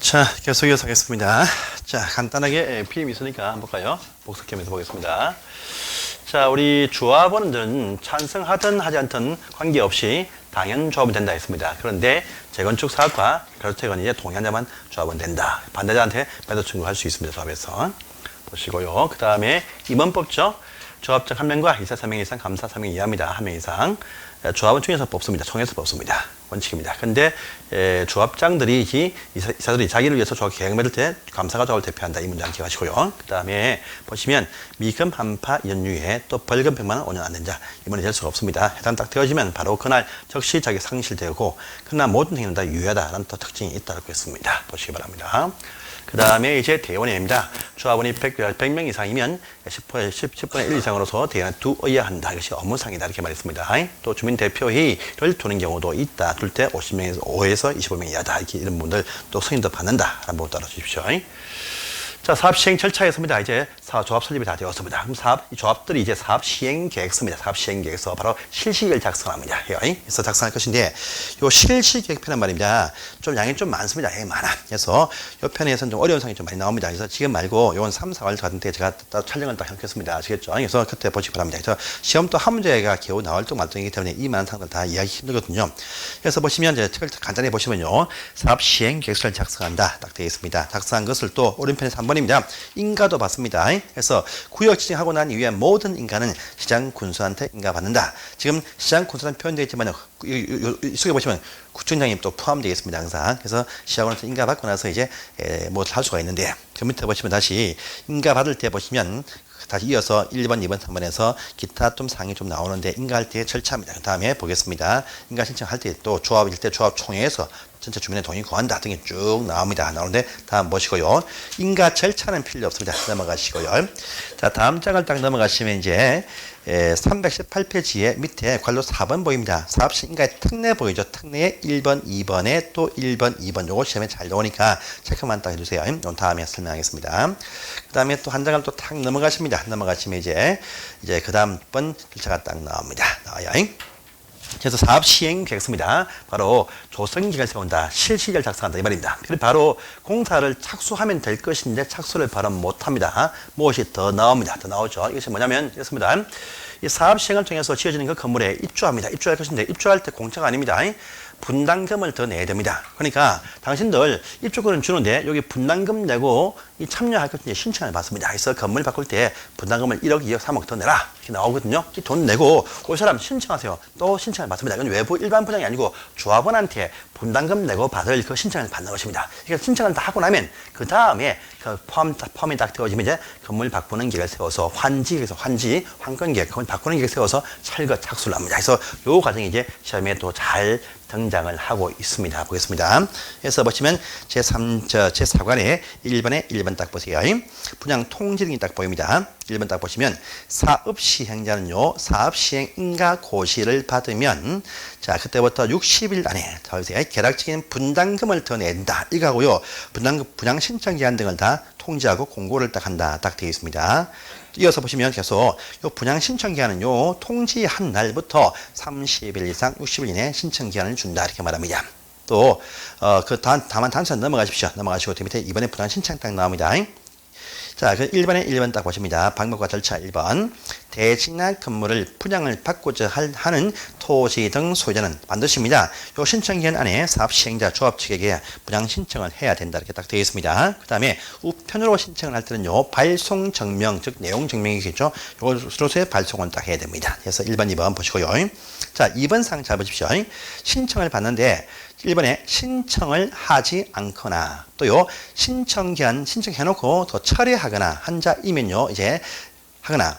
자, 계속해서 하겠습니다. 자, 간단하게 필름 있으니까 한번 볼까요? 복습하면서 보겠습니다. 자, 우리 조합원들은 찬성하든 하지 않든 관계없이 당연 조합은 된다 했습니다. 그런데 재건축 사업과 가로채건 이제 동의한자만 조합은 된다. 반대자한테 배도 청구할 수 있습니다. 조합에서. 보시고요. 그 다음에 임원법죠. 조합장 1명과 이사 3명 이상, 감사 3명 이하입니다. 1명 이상. 조합은 총회에서 뽑습니다. 총회에서 뽑습니다. 원칙입니다. 근데 조합장들이 이사들이 자기를 위해서 조합 계획 만들 때 감사가 조합을 대표한다. 이 문장 기억하시고요. 그 다음에 보시면 미금 한파 연유에 또 벌금 100만 원 5년 안 된다. 이번에 될 수가 없습니다. 해당 딱 되어지면 바로 그날 즉시 자기 상실되고 그날 모든 행위는 다 유효하다라는 또 특징이 있다고 했습니다. 보시기 바랍니다. 그 다음에 이제 대원회입니다. 조합원이 100명 이상이면 10분의 1 이상으로서 대원에 두어야 한다. 이것이 업무상이다. 이렇게 말했습니다. 또 주민대표회의를 두는 경우도 있다. 둘 때 50명에서 5에서 25명 이하다. 이렇게 이런 분들 또 승인도 받는다. 라는 부분 따라주십시오. 자, 사업 시행 절차였습니다. 이제 조합 설립이 다 되었습니다. 그럼 이 조합들이 이제 사업 시행 계획서입니다. 사업 시행 계획서 바로 실시계획을 작성합니다. 그래서 작성할 것인데, 요 실시계획편은 말입니다. 좀 양이 좀 많습니다. 양이 많아. 그래서 요 편에서는 좀 어려운 상이 좀 많이 나옵니다. 그래서 지금 말고 요건 3, 4월 같은데 제가 따로 촬영을 딱 해놓겠습니다. 아시겠죠? 그래서 그때 보시기 바랍니다. 그래서 시험 또 한 문제가 겨우 나올 또 말등이기 때문에 이 많은 상들 다 이해하기 힘들거든요. 그래서 보시면 이제 책을 간단히 보시면요. 사업 시행 계획서를 작성한다. 딱 되어 있습니다. 작성한 것을 또 오른편에서 한번 입니다. 인가도 받습니다. 그래서 구역 지정하고 난 이후에 모든 인가는 시장 군수한테 인가받는다. 지금 시장 군수라는 표현되어 있지만 이 속에 보시면 구청장님 또 포함되어 있습니다. 항상. 그래서 시장군한테 인가받고 나서 이제 뭘 할 수가 있는데 그 밑에 보시면 다시 인가받을 때 보시면 다시 이어서 1번, 2번, 3번에서 기타 좀 사항이 좀 나오는데 인가할 때의 절차입니다. 그 다음에 보겠습니다. 인가 신청할 때 또 조합일 때 조합총회에서 전체 주민의 동의 구한다 등이 쭉 나옵니다. 나오는데 다음 보시고요. 인가 절차는 필요 없습니다. 넘어가시고요. 자, 다음 장을 딱 넘어가시면 이제 318페이지에 밑에 관로 4번 보입니다. 사업시 인가의 특례 보이죠? 특례에 1번, 2번에 또 1번, 2번. 요거 시험에 잘 나오니까 체크만 딱 해주세요. 이건 다음에 설명하겠습니다. 그 다음에 또 한 장을 또 탁 넘어가십니다. 넘어가시면 이제 그 다음 번 절차가 딱 나옵니다. 나와요. 그래서 사업 시행 계획서입니다. 바로 조성기를 세운다. 실시계를 작성한다. 이 말입니다. 그리고 바로 공사를 착수하면 될 것인데 착수를 바로 못합니다. 무엇이 더 나옵니다. 더 나오죠. 이것이 뭐냐면 이렇습니다. 이 사업 시행을 통해서 지어지는 그 건물에 입주합니다. 입주할 것인데 입주할 때 공짜가 아닙니다. 분담금을 더 내야 됩니다. 그러니까 당신들 입주권을 주는데 여기 분담금 내고 이 참여할 것인데 신청을 받습니다. 그래서 건물 바꿀 때 분담금을 1억, 2억, 3억 더 내라 이렇게 나오거든요. 이 돈 내고 그 사람 신청하세요. 또 신청을 받습니다. 이건 외부 일반 분양이 아니고 조합원한테 분담금 내고 받을 그 신청을 받는 것입니다. 그러니까 신청을 다 하고 나면 그 다음에 그 펌이 딱 되어지면 이제 건물 바꾸는 계획을 세워서 환권 계획, 건물 바꾸는 계획을 세워서 철거 착수를 합니다. 그래서 요 과정이 이제 시험에 또 잘 등장을 하고 있습니다. 보겠습니다. 그래서 보시면 제4관에 1번에 1번 딱 보세요. 분양 통지등이 딱 보입니다. 1번 딱 보시면 사업 시행자는요. 사업 시행 인가 고시를 받으면 자, 그때부터 60일 안에 자 보세요. 계략적인 분담금을 더 낸다. 이거하고요. 분양 신청 기한 등을 다 통지하고 공고를 딱 한다. 딱 되어 있습니다. 이어서 보시면 계속 요 분양 신청 기한은요. 통지한 날부터 30일 이상 60일 이내 신청 기한을 준다. 이렇게 말합니다. 또 다만 단순 넘어가십시오. 넘어가시고 밑에 이번에 분양 신청 딱 나옵니다. 자, 그 1번에 1번 딱 보십니다. 방법과 절차 1번. 대지나 건물을 분양을 받고자 하는 토지 등 소유자는 반드시입니다. 요 신청기한 안에 사업 시행자 조합 측에게 분양 신청을 해야 된다. 이렇게 딱 되어 있습니다. 그 다음에 우편으로 신청을 할 때는요. 발송 증명, 즉 내용 증명이겠죠. 요것으로서의 발송을 딱 해야 됩니다. 그래서 1번, 2번 보시고요. 자, 2번 상 잘 보십시오. 신청을 받는데 1번에 신청을 하지 않거나 또요. 신청해놓고 더 철회하거나 한자이면요. 이제 하거나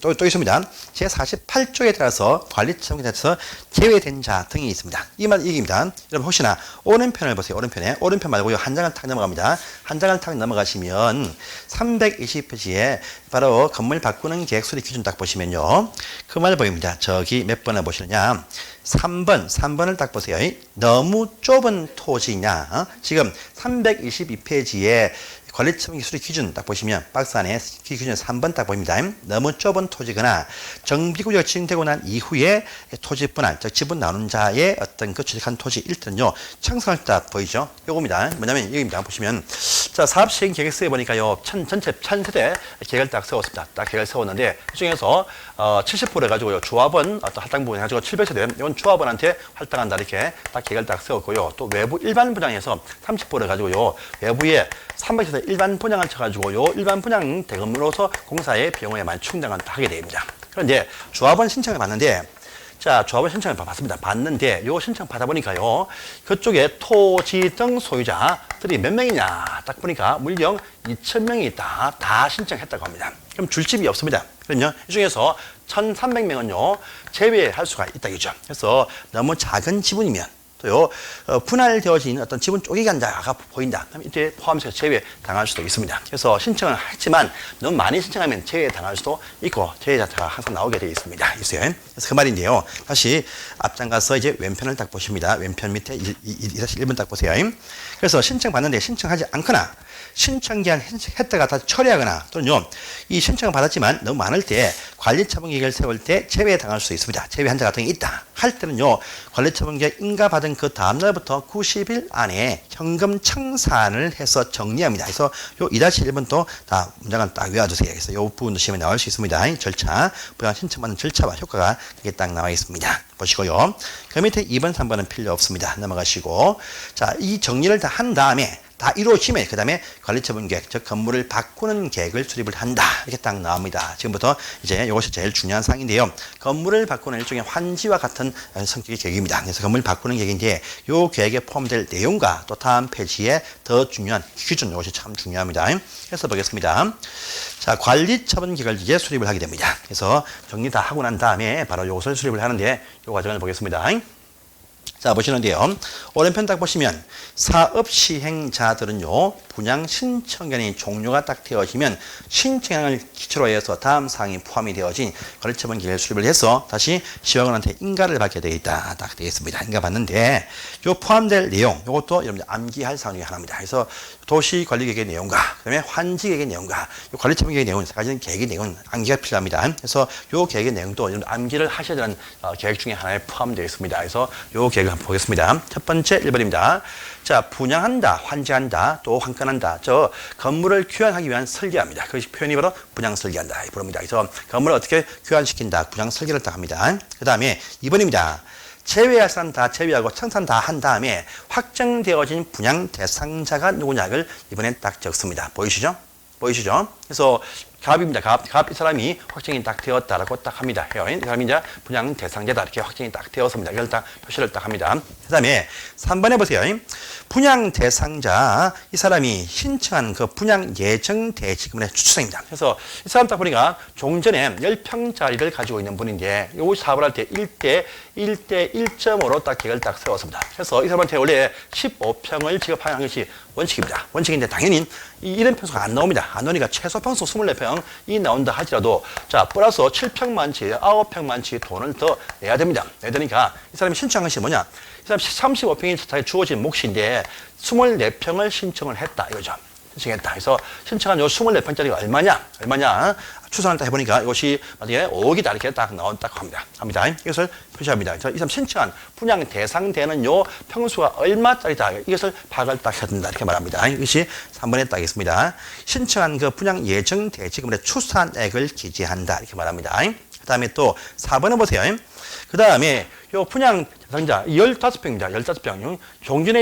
또 있습니다. 제48조에 따라서 관리청에 따라서 제외된 자 등이 있습니다. 이 말 얘기입니다. 여러분 혹시나 오른편을 보세요. 오른편 말고요. 한 장을 탁 넘어갑니다. 한 장을 탁 넘어가시면 320페이지에 바로 건물 바꾸는 계획 수리 기준 딱 보시면요. 그 말 보입니다. 저기 몇 번을 보시느냐. 3번을 딱 보세요. 너무 좁은 토지냐? 지금 322페이지에 관리처분 기술의 기준 딱 보시면 박스 안에 기준 3번 딱 보입니다. 너무 좁은 토지거나 정비구역이 지정되고 난 이후에 토지 분할, 즉 지분 나눈 자의 어떤 그 취득한 토지일 때는요, 청산을 딱 보이죠? 요겁니다. 뭐냐면 여기입니다. 보시면 자, 사업 시행 계획서에 보니까요, 전체 1000세대 계획을 딱 세웠습니다. 딱 계획을 세웠는데 그 중에서 70% 해가지고요, 조합원 어떤 할당 부분 해가지고 700세대 이건 조합원한테 할당한다 이렇게 딱 계획을 딱 세웠고요. 또 외부 일반 분양에서 30% 해가지고요, 외부에 300세대 일반 분양을 쳐가지고요, 일반 분양 대금으로서 공사의 비용에 만 충당을 하게 됩니다. 그런데 조합원 신청을 받는데, 자, 조합원 신청을 받습니다. 받는데 요 신청 받아보니까요, 그쪽에 토지 등 소유자들이 몇 명이냐 딱 보니까 물령 2,000명이 있다. 다 신청했다고 합니다. 그럼 줄 집이 없습니다. 그럼요, 이 중에서 1,300명은요 제외할 수가 있다 이거죠. 그래서 너무 작은 지분이면 또요, 분할되어진 어떤 지분 쪼개기 한자가 보인다. 그럼 이때 포함해서 제외 당할 수도 있습니다. 그래서 신청을 했지만 너무 많이 신청하면 제외 당할 수도 있고, 제외 자체가 항상 나오게 되어 있습니다. 있어요. 그래서 그 말인데요. 다시 앞장 가서 이제 왼편을 딱 보십니다. 왼편 밑에 1-1번 딱 보세요. 그래서 신청 받는데 신청하지 않거나 신청기한 했다가 다 처리하거나, 또는요, 이 신청을 받았지만 너무 많을 때 관리처분계획을 세울 때 제외당할 수 있습니다. 제외 한자 같은 게 있다 할 때는요, 관리처분계획 인가받은 그 다음날부터 90일 안에 현금 청산을 해서 정리합니다. 그래서 요 2-1번도 다 문장을 딱 외워두세요. 그래서 요 부분도 시험에 나올 수 있습니다. 절차, 분양 신청받는 절차와 효과가 이게 딱 나와 있습니다. 보시고요. 그 밑에 2번, 3번은 필요 없습니다. 넘어가시고, 자, 이 정리를 다 한 다음에 다 이루어지면 그 다음에 관리처분 계획, 즉 건물을 바꾸는 계획을 수립을 한다. 이렇게 딱 나옵니다. 지금부터 이제 이것이 제일 중요한 사항인데요. 건물을 바꾸는 일종의 환지와 같은 성격의 계획입니다. 그래서 건물을 바꾸는 계획인데 이 계획에 포함될 내용과 또 다음 페이지에 더 중요한 기준, 이것이 참 중요합니다. 그래서 보겠습니다. 자, 관리처분 계획을 이제 수립을 하게 됩니다. 그래서 정리 다 하고 난 다음에 바로 이것을 수립을 하는데 이 과정을 보겠습니다. 자, 보시는데요. 오른편 딱 보시면 사업 시행자들은요, 분양 신청권이 종료가 딱 되어지면 신청을 기초로 해서 다음 사항이 포함이 되어진 관리처분 계획을 수립을 해서 다시 시행원한테 인가를 받게 되어 있다. 딱 되어 있습니다. 인가 받는데 요 포함될 내용, 요것도 여러분들 암기할 사항 중에 하나입니다. 그래서 도시관리계획의 내용과 그다음에 환지계획의 내용과 요 관리처분 계획의 내용, 세 가지는 계획의 내용은 암기가 필요합니다. 그래서 요 계획의 내용도 여러분들 암기를 하셔야 되는 계획 중에 하나에 포함되어 있습니다. 그래서 요 계획을 한번 보겠습니다. 첫 번째 1번입니다. 자, 분양한다, 환지한다, 또 환건한다. 저 건물을 교환하기 위한 설계합니다. 그 표현이 바로 분양 설계한다. 부릅니다. 그래서 건물을 어떻게 교환시킨다, 분양 설계를 딱 합니다. 그 다음에 2번입니다. 제외할 사람 다 제외하고 청산 다 한 다음에 확정되어진 분양 대상자가 누구냐를 이번엔 딱 적습니다. 보이시죠? 보이시죠? 그래서 갑입니다. 갑 이 사람이 확정이 딱 되었다라고 딱 합니다. 이 사람이 이제 분양 대상자다 이렇게 확정이 딱 되었습니다. 이걸 딱 표시를 딱 합니다. 그다음에 3번에 보세요. 분양 대상자 이 사람이 신청한 그 분양 예정 대지금의 추천입니다. 그래서 이 사람 딱 보니까 종전에 10평짜리를 가지고 있는 분인데 요 사업을 할 때 1대 1.5로 딱 계획을 딱 세웠습니다. 그래서 이 사람한테 원래 15평을 지급하는 것이 원칙입니다. 원칙인데 당연히 이런 평수가 안 나옵니다. 안 나오니까 최소 평수 24평이 나온다 하더라도 자 플러스 7평만치 9평만치 돈을 더 내야 됩니다. 내야 되니까 이 사람이 신청한 것이 뭐냐, 이 사람이 35평이 주어진 몫인데 24평을 신청을 했다 이거죠. 신청했다. 그래서 신청한 요 24평짜리가 얼마냐 추산을 딱 해보니까 이것이 만약에 5억이다 이렇게 딱 나온다고 합니다. 이것을 표시합니다. 그래서 이 사람 신청한 분양 대상되는 요 평수가 얼마짜리다 이것을 파악을 딱 해야 된다 이렇게 말합니다. 이것이 3번에 딱 있습니다. 신청한 그 분양 예정 대지금의 추산액을 기재한다 이렇게 말합니다. 그 다음에 또 4번에 보세요. 그 다음에 요 분양 대상자 15평입니다. 15평. 종전에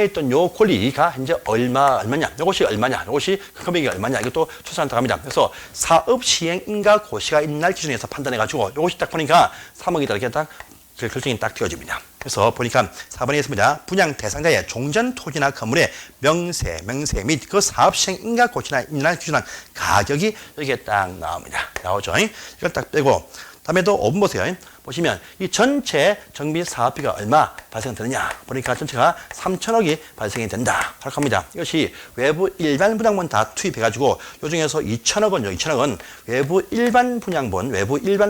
있던 요 권리가 현재 얼마냐? 이것이 얼마냐? 이것이 금액이 얼마냐? 이것도 추산한다고 합니다. 그래서 사업 시행 인가 고시가 있는 날 기준에서 판단해 가지고 이것이 딱 보니까 3억이다 이렇게 딱 결정이 딱 되어집니다. 그래서 보니까 4번에 있습니다. 분양 대상자의 종전 토지나 건물의 명세 및 그 사업 시행 인가 고시나 있는 날 기준한 가격이 이렇게 딱 나옵니다. 나오죠. 이걸 딱 빼고 다음에 또 5번 보세요. 보시면 이 전체 정비 사업비가 얼마 발생되느냐 보니까 전체가 3천억이 발생이 된다 생각합니다. 이것이 외부 일반 분양분 다 투입해가지고 요 중에서 2천억은 외부 일반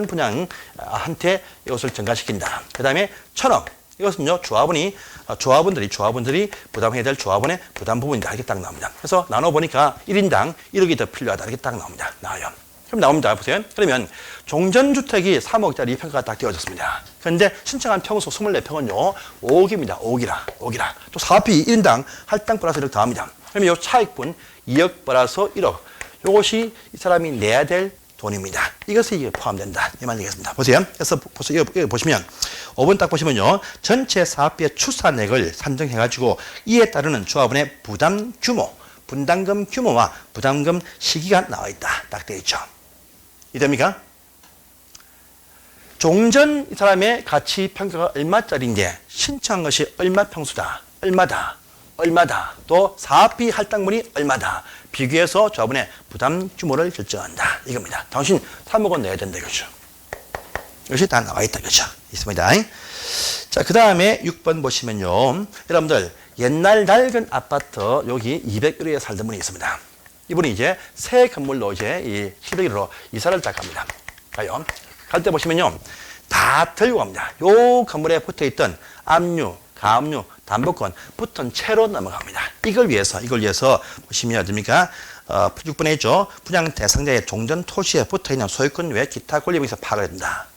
분양한테 이것을 전가시킨다. 그 다음에 1,000억 이것은요 조합원들이 부담해야 될 조합원의 부담 부분이다 이렇게 딱 나옵니다. 그래서 나눠보니까 1인당 1억이 더 필요하다 이렇게 딱 나옵니다. 나와요. 그럼 나옵니다. 보세요. 그러면 종전주택이 3억짜리 평가가 딱 되어졌습니다. 그런데 신청한 평수 24평은요 5억입니다. 5억이라. 또 사업비 1인당 할당 플러스 1억 더합니다. 그러면 이 차익분 2억 플러스 1억 이것이 이 사람이 내야 될 돈입니다. 이것이 포함된다. 이 말 되겠습니다. 보세요. 그래서 이거 보시면 5번 딱 보시면요. 전체 사업비의 추산액을 산정해가지고 이에 따르는 조합원의 부담 규모, 분담금 규모와 부담금 시기가 나와 있다. 딱 되어 있죠. 이해됩니까? 종전 이 사람의 가치 평가가 얼마짜리인데 신청한 것이 얼마 평수다. 얼마다. 또 사업비 할당분이 얼마다. 비교해서 조합원의 부담 규모를 결정한다. 이겁니다. 당신 3억원 내야 된다. 이거죠. 이것이 다 나와 있다. 이거죠. 있습니다. 자, 그 다음에 6번 보시면요. 여러분들, 옛날 낡은 아파트, 여기 201호에 살던 분이 있습니다. 이분이 이제 새 건물로 이제 이 701호로 이사를 딱 갑니다. 가요. 갈 때 보시면요. 다 들고 갑니다. 요 건물에 붙어 있던 압류, 가압류, 담보권 붙은 채로 넘어갑니다. 이걸 위해서 보시면 어딥니까? 6번에 있죠. 분양 대상자의 종전 토지에 붙어 있는 소유권 외 기타 권리에 의해서 파악을 해야 된다.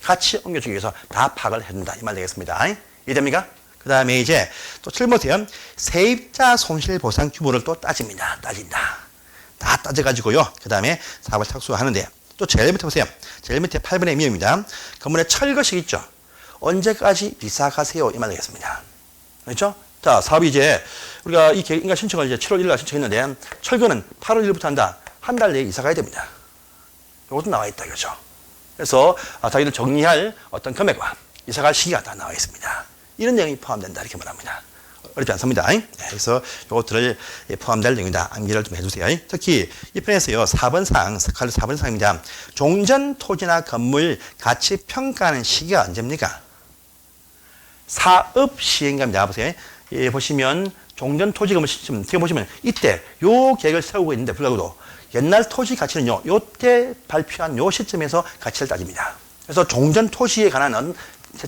같이 옮겨주기 위해서 다 파악을 해야 된다. 이 말 되겠습니다. 이해됩니까? 그 다음에 이제 또 7번 보세요. 세입자 손실보상 규모를 또 따집니다. 다 따져가지고요. 그 다음에 사업을 착수하는데 또 제일 밑에 보세요. 제일 밑에 8번의 미입니다. 건물에 철거식 있죠. 언제까지 이사 가세요? 이 말 되겠습니다. 그렇죠? 자, 사업이 이제 우리가 이 인가 신청을 이제 7월 1일 날 신청했는데 철거는 8월 1일부터 한다. 한 달 내에 이사 가야 됩니다. 이것도 나와 있다. 그죠? 그래서 자기들 정리할 어떤 금액과 이사 갈 시기가 다 나와 있습니다. 이런 내용이 포함된다. 이렇게 말합니다. 어렵지 않습니다. 네, 그래서 이것들을 포함될 내용이다. 암기를 좀 해주세요. 특히 이 편에서요. 4번사항입니다. 종전 토지나 건물 가치 평가하는 시기가 언제입니까? 사업 시행갑니다. 보세요. 예, 보시면 종전 토지 건물 시점 지금 보시면 이때 요 계획을 세우고 있는데 불구하고도 옛날 토지 가치는요. 요때 발표한 요 시점에서 가치를 따집니다. 그래서 종전 토지에 관한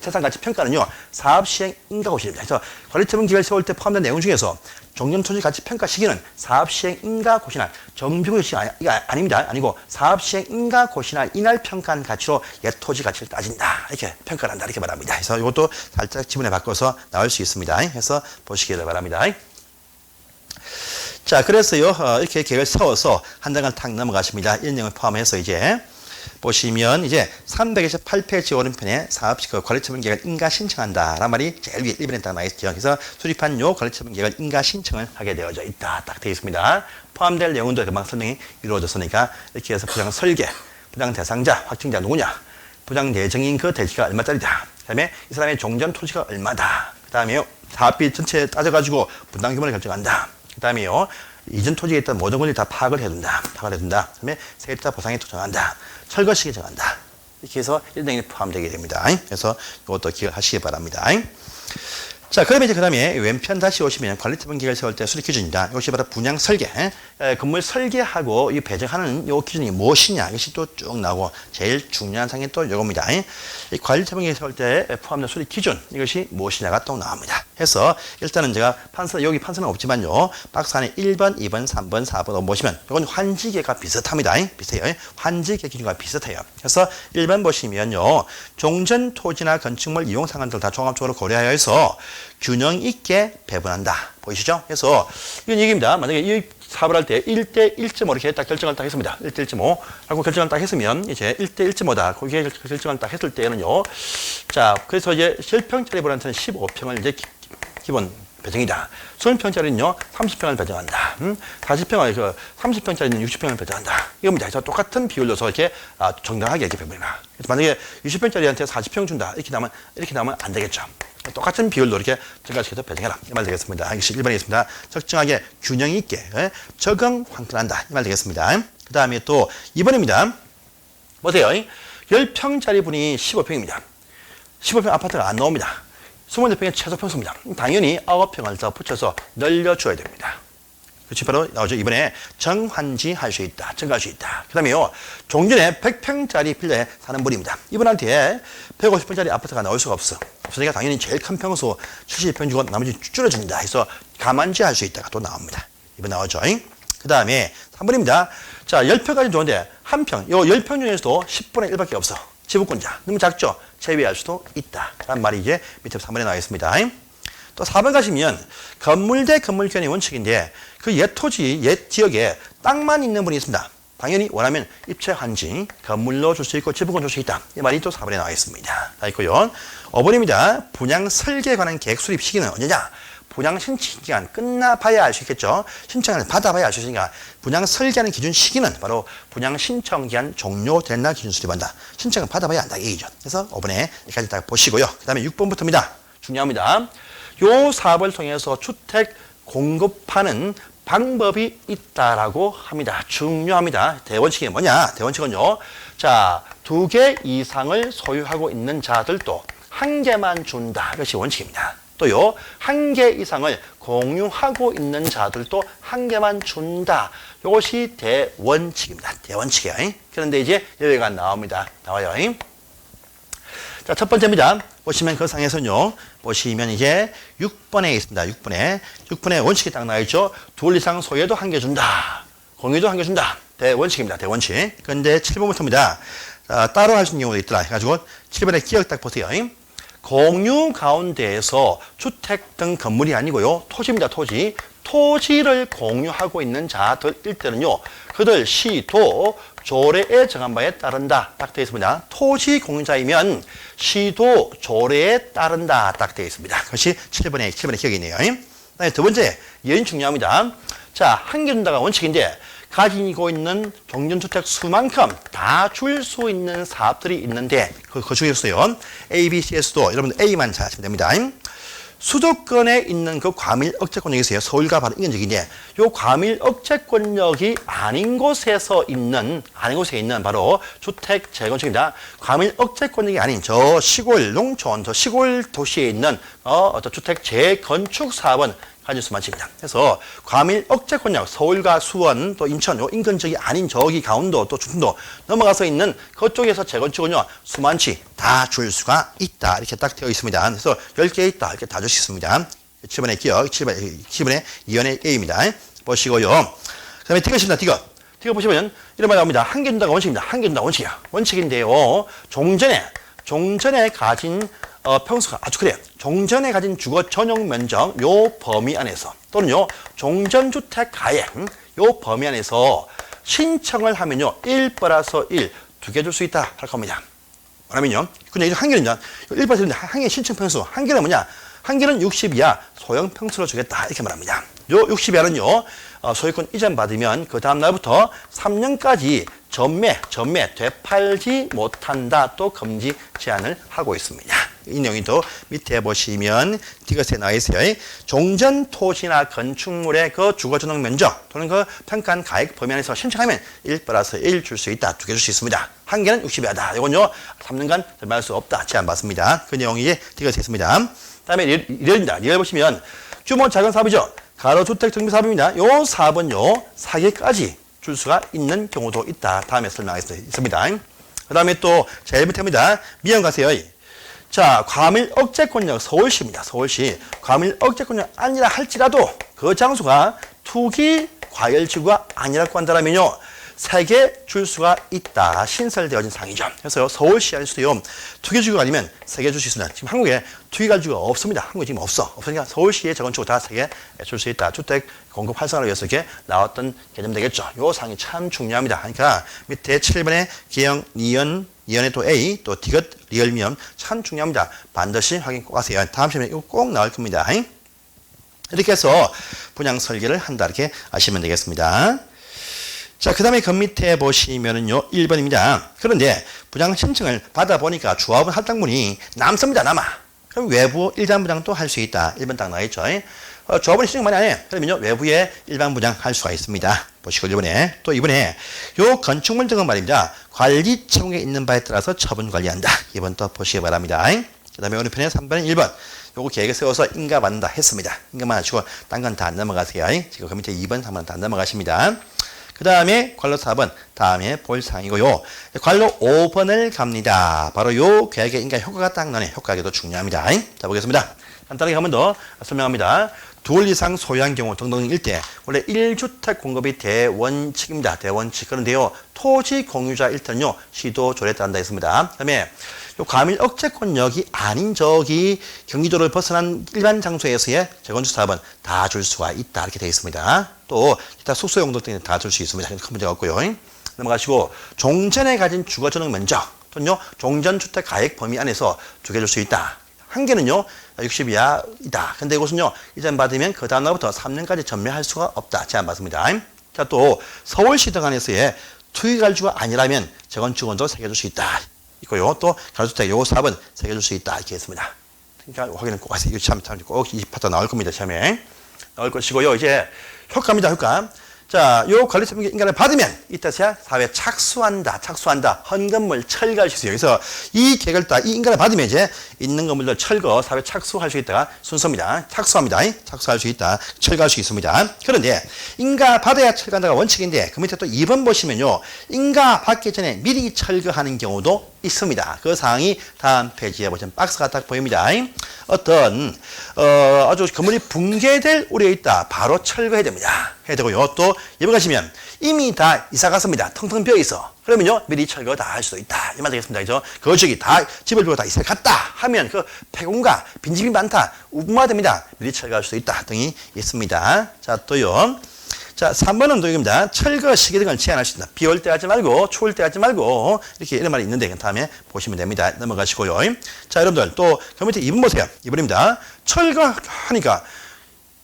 재산 가치 평가는요, 사업 시행 인가 고시입니다. 그래서 관리처분 기획을 세울 때 포함된 내용 중에서 종전 토지 가치 평가 시기는 사업 시행 인가 고시날 정비고 시기가 아닙니다. 아니고 사업 시행 인가 고시날 이날 평가한 가치로 옛 토지 가치를 따진다. 이렇게 평가를 한다. 이렇게 말합니다. 그래서 이것도 살짝 지문에 바꿔서 나올 수 있습니다. 그래서 보시기를 바랍니다. 자, 그래서요, 이렇게 계획을 세워서 한 장을 탁 넘어가십니다. 이런 내용을 포함해서 이제 보시면 이제 328페이지 오른편에 사업시그 관리처분 계획을 인가 신청한다 라는 말이 제일 위에 1번에 딱 나와있죠. 그래서 수립한 요 관리처분 계획을 인가 신청을 하게 되어져 있다. 딱 되어 있습니다. 포함될 내용도 금방 설명이 이루어졌으니까 이렇게 해서 부장 설계, 부장 대상자, 확정자 누구냐, 부장 예정인 그 대지가 얼마짜리다. 그 다음에 이 사람의 종전 토지가 얼마다. 그 다음에 사업비 전체 따져가지고 분담 규모를 결정한다. 그 다음에요. 이전 토지에 있던 모든 권리 다 파악을 해둔다. 그다음에 세입자 보상에 정한다. 철거 시기 정한다. 이렇게 해서 1등이 포함되게 됩니다. 그래서 이것도 기억하시기 바랍니다. 자, 그러면 이제 그 다음에 왼편 다시 오시면 관리처분 계획을 세울 때 수립 기준입니다. 이것이 바로 분양 설계, 건물 설계하고 이 배정하는 요 기준이 무엇이냐, 이것이 또 쭉 나오고 제일 중요한 상이 또 요겁니다. 이 관리처분 계획을 세울 때 포함된 수립 기준, 이것이 무엇이냐가 또 나옵니다. 해서 일단은 제가 여기 판서는 없지만요, 박스 안에 1번, 2번, 3번, 4번, 5번 보시면 이건 환지계가 비슷합니다. 비슷해요. 환지계 기준과 비슷해요. 그래서 1번 보시면요, 종전 토지나 건축물 이용 상황들 다 종합적으로 고려하여서 균형 있게 배분한다. 보이시죠? 그래서 이건 얘기입니다. 만약에 이 사업을 할 때 1대 1.5 이렇게 딱 결정을 딱 했습니다. 1대 1.5 하고 결정을 딱 했으면 이제 1대 1.5다. 거기에 결정을 딱 했을 때는요. 자, 그래서 이제 10평짜리 분한테는 15평을 이제 기본 배정이다. 20평짜리는요, 30평을 배정한다. 40평을, 30평짜리는 60평을 배정한다. 이겁니다. 그래서 똑같은 비율로서 이렇게 정당하게 이렇게 배분해라. 만약에 60평짜리한테 40평 준다. 이렇게 나오면 안 되겠죠. 똑같은 비율로 이렇게 증가시켜서 배정해라. 이 말 되겠습니다. 이것이 1번이겠습니다. 적정하게 균형 있게 적응 환경한다. 이 말 되겠습니다. 그 다음에 또 2번입니다. 보세요. 10평짜리 분이 15평입니다. 15평 아파트가 안 나옵니다. 24평의 최소 평수입니다. 당연히 9평을 더 붙여서 늘려줘야 됩니다. 그렇지, 바로 나오죠. 이번에 정환지 할 수 있다. 증가할 수 있다. 그 다음에요. 종전에 100평짜리 빌라에 사는 분입니다. 이분한테 150평짜리 아파트가 나올 수가 없어. 없으니까 당연히 제일 큰 평수 70평 주고 나머지 줄여준다 해서 가만지 할 수 있다가 또 나옵니다. 이번 나오죠. 그 다음에 3번입니다. 자, 10평까지 좋은데 한 평, 요 10평 중에서도 10분의 1밖에 없어. 지분권자. 너무 작죠? 제외할 수도 있다. 라는 말이 이제 밑에 3번에 나와 있습니다. 또 4번 가시면 건물 대 건물 교환의 원칙인데 그 옛 토지, 옛 지역에 땅만 있는 분이 있습니다. 당연히 원하면 입체 환지, 건물로 줄 수 있고 지분권 줄 수 있다. 이 말이 또 4번에 나와 있습니다. 다 있고요. 5번입니다. 분양 설계에 관한 계획 수립 시기는 언제냐? 분양 신청 기간 끝나봐야 알 수 있겠죠. 신청을 받아봐야 알 수 있으니까 분양 설계하는 기준 시기는 바로 분양 신청 기간 종료된 날 기준 수립한다. 신청을 받아봐야 한다. 이 얘기죠. 그래서 5번에 여기까지 딱 보시고요. 그 다음에 6번부터입니다. 중요합니다. 요 사업을 통해서 주택 공급하는 방법이 있다라고 합니다. 중요합니다. 대원칙이 뭐냐? 대원칙은요. 자, 2개 이상을 소유하고 있는 자들도 1개만 준다. 이것이 원칙입니다. 또요, 1개 이상을 공유하고 있는 자들도 1개만 준다. 이것이 대원칙입니다. 대원칙이에요. 그런데 이제 여기가 나옵니다. 나와요. 자, 첫 번째입니다. 보시면 그 상에서는요, 보시면 이제 6번에 있습니다. 6번에 원칙이 딱 나와있죠. 둘 이상 소유도 1개 준다. 공유도 1개 준다. 대원칙입니다. 대원칙. 그런데 7번부터입니다. 따로 할 수 있는 경우도 있더라. 해가지고 7번에 기억 딱 보세요. 공유 가운데에서 주택 등 건물이 아니고요. 토지입니다. 토지. 토지를 공유하고 있는 자들일 때는요. 그들 시도 조례에 정한 바에 따른다. 딱 되어 있습니다. 토지 공유자이면 시도 조례에 따른다. 딱 되어 있습니다. 그것이 7번의 기억이 있네요. 그다음에 두 번째, 여인 중요합니다. 자, 1개 준다가 원칙인데 가지고 있는 종전주택 수만큼 다 줄 수 있는 사업들이 있는데 그 중에서요. A, B, C에서도 여러분들 A만 잘 하시면 됩니다. 수도권에 있는 그 과밀 억제권력이 있어요. 서울과 바로 인근적인데 요 과밀 억제권력이 아닌 곳에 있는 바로 주택 재건축입니다. 과밀 억제권력이 아닌 저 시골 농촌, 저 시골 도시에 있는 어떤 주택 재건축 사업은 가질 수만 있습니다. 그래서 과밀 억제권력, 서울과 수원, 또 인천, 요 인근적이 아닌 저기 강원도, 또 충청도 넘어가서 있는 그쪽에서 재건축은요, 수만치 다 줄 수가 있다. 이렇게 딱 되어 있습니다. 그래서 10개 있다. 이렇게 다 줄 수 있습니다. 7번의 기억, 7번의 이연의 A입니다. 보시고요. 그 다음에 디귿입니다. 디귿 보시면 이런 말 나옵니다. 1개 준다가 원칙입니다. 1개 준다가 원칙이야. 원칙인데요. 종전에 가진 평수가 아주 그래요. 종전에 가진 주거 전용 면적 요 범위 안에서 또는요 종전주택 가액 요 범위 안에서 신청을 하면요 1+1 두 개 줄 수 있다 할 겁니다. 뭐냐면요. 근데 이제 1개는요 1+1인데 1개 신청 평수 1개는 뭐냐? 1개는 60 이하 소형 평수로 주겠다 이렇게 말합니다. 요 60 이하는요 소유권 이전 받으면 그 다음 날부터 3년까지 전매 되팔지 못한다 또 금지 제한을 하고 있습니다. 이 내용이 또 밑에 보시면 디귿에 나와 있어요. 종전 토지나 건축물의 그 주거전용 면적 또는 그 평가한 가액 범위 안에서 신청하면 1+1 줄 수 있다. 두 개 줄 수 있습니다. 1개는 60이하다. 이건요 3년간 절망할 수 없다. 제한 받습니다. 그 내용이 디귿에 있습니다. 다음에 리얼입니다. 리얼 보시면 규모 작은 사업이죠. 가로주택 정비 사업입니다. 요 사업은요 4개까지 줄 수가 있는 경우도 있다. 다음에 설명하겠습니다. 그 다음에 또 제일 밑에입니다. 미연 가세요. 자, 과밀 억제권력 서울시입니다. 서울시. 과밀 억제권력 아니라 할지라도 그 장소가 투기 과열지구가 아니라고 한다면요 3개 줄 수가 있다. 신설되어진 사항이죠. 그래서 서울시 안에서도요 투기지구가 아니면 3개 줄 수 있습니다. 지금 한국에 투기가지구가 없습니다. 한국에 지금 없으니까 서울시의 재건축 다 3개 줄 수 있다. 주택 공급 활성화를 위해서 이렇게 나왔던 개념 되겠죠. 요 사항이 참 중요합니다. 그러니까 밑에 7번의 기형, 이연의 또 A, 또 디귿, 리얼, 미연 참 중요합니다. 반드시 확인 꼭 하세요. 다음 시간에 이거 꼭 나올 겁니다. 이렇게 해서 분양 설계를 한다. 이렇게 아시면 되겠습니다. 자, 그 다음에 그 밑에 보시면은요, 1번입니다. 그런데 분양 신청을 받아보니까 조합원 할당분이 남습니다, 남아. 그럼 외부 일반 부장도 할 수 있다. 1번 딱 나와있죠. 조합원이 신청 많이 안 해. 그러면요, 외부에 일반 부장 할 수가 있습니다. 보시고 1번에. 또 2번에, 요 건축물 등은 말입니다. 관리 채용에 있는 바에 따라서 처분 관리한다. 2번 또 보시기 바랍니다. 그 다음에 오늘 편에 3번은 1번. 요거 계획을 세워서 인가받는다 했습니다. 인가만 하시고, 딴 건 다 안 넘어가세요. 지금 그 밑에 2번, 3번 다 안 넘어가십니다. 그 다음에 관로 4번, 다음에 볼 사항이고요. 관로 5번을 갑니다. 바로 요 계획의 인가 효과가 딱 나네. 효과가 중요합니다. 자, 보겠습니다. 간단하게 한 번 더 설명합니다. 둘 이상 소유한 경우 등등일 때 원래 1주택 공급이 대원칙입니다. 대원칙. 그런데요, 토지 공유자일 때는요, 시도 조례에 따른다 했습니다. 그 다음에 요 과밀 억제권역이 아닌 저기 경기도를 벗어난 일반 장소에서의 재건축 사업은 다 줄 수가 있다. 이렇게 되어 있습니다. 또 기타 숙소 용도 등에 다 줄 수 있습니다. 큰 문제가 없고요. 넘어가시고 종전에 가진 주거전용 면적 또는요, 종전주택 가액 범위 안에서 두 개 줄 수 있다. 한 개는요, 60 이하이다. 근데 이것은요, 이전 받으면 그 다음날부터 3년까지 전매할 수가 없다. 제한받습니다. 자, 또 서울시 등 안에서의 투기갈주가 아니라면 재건축원도 3개 줄 수 있다. 있고요. 또 가로주택 요 사업은 3개 줄 수 있다. 이렇게 했습니다. 그러니까 확인은 꼭 하세요. 이거 참 꼭 이 파트 나올 겁니다. 시험에 나올 것이고요. 이제 효과입니다. 효과. 자, 요 관리처분 인가를 받으면 이때서야 사회에 착수한다. 헌건물 철거할 수 있어요. 그래서 이 계획을 이 인가를 받으면 이제 있는 건물들 철거, 사회에 착수할 수 있다가 순서입니다. 착수합니다. 착수할 수 있다. 철거할 수 있습니다. 그런데 인가 받아야 철거한다가 원칙인데 그 밑에 또 2번 보시면요, 인가 받기 전에 미리 철거하는 경우도 있습니다. 그 사항이 다음 페이지에 보시면 박스가 딱 보입니다. 어떤 아주 건물이 붕괴될 우려가 있다. 바로 철거해야 됩니다. 해야 되고요. 또 이번 가시면 이미 다 이사 갔습니다. 텅텅 비어 있어. 그러면요, 미리 철거 다 할 수도 있다. 이 말 되겠습니다. 그죠? 거주기 다 집을 두고 다 이사 갔다 하면 그 폐공가 빈집이 많다. 우분화됩니다. 미리 철거할 수도 있다 등이 있습니다. 자, 또요. 자, 3번은 또 이겁니다. 철거 시기 등을 제한할 수 있다. 비 올 때 하지 말고, 추울 때 하지 말고, 이렇게 이런 말이 있는데, 그 다음에 보시면 됩니다. 넘어가시고요. 자, 여러분들, 또, 그 밑에 2번 보세요. 2번입니다. 철거하니까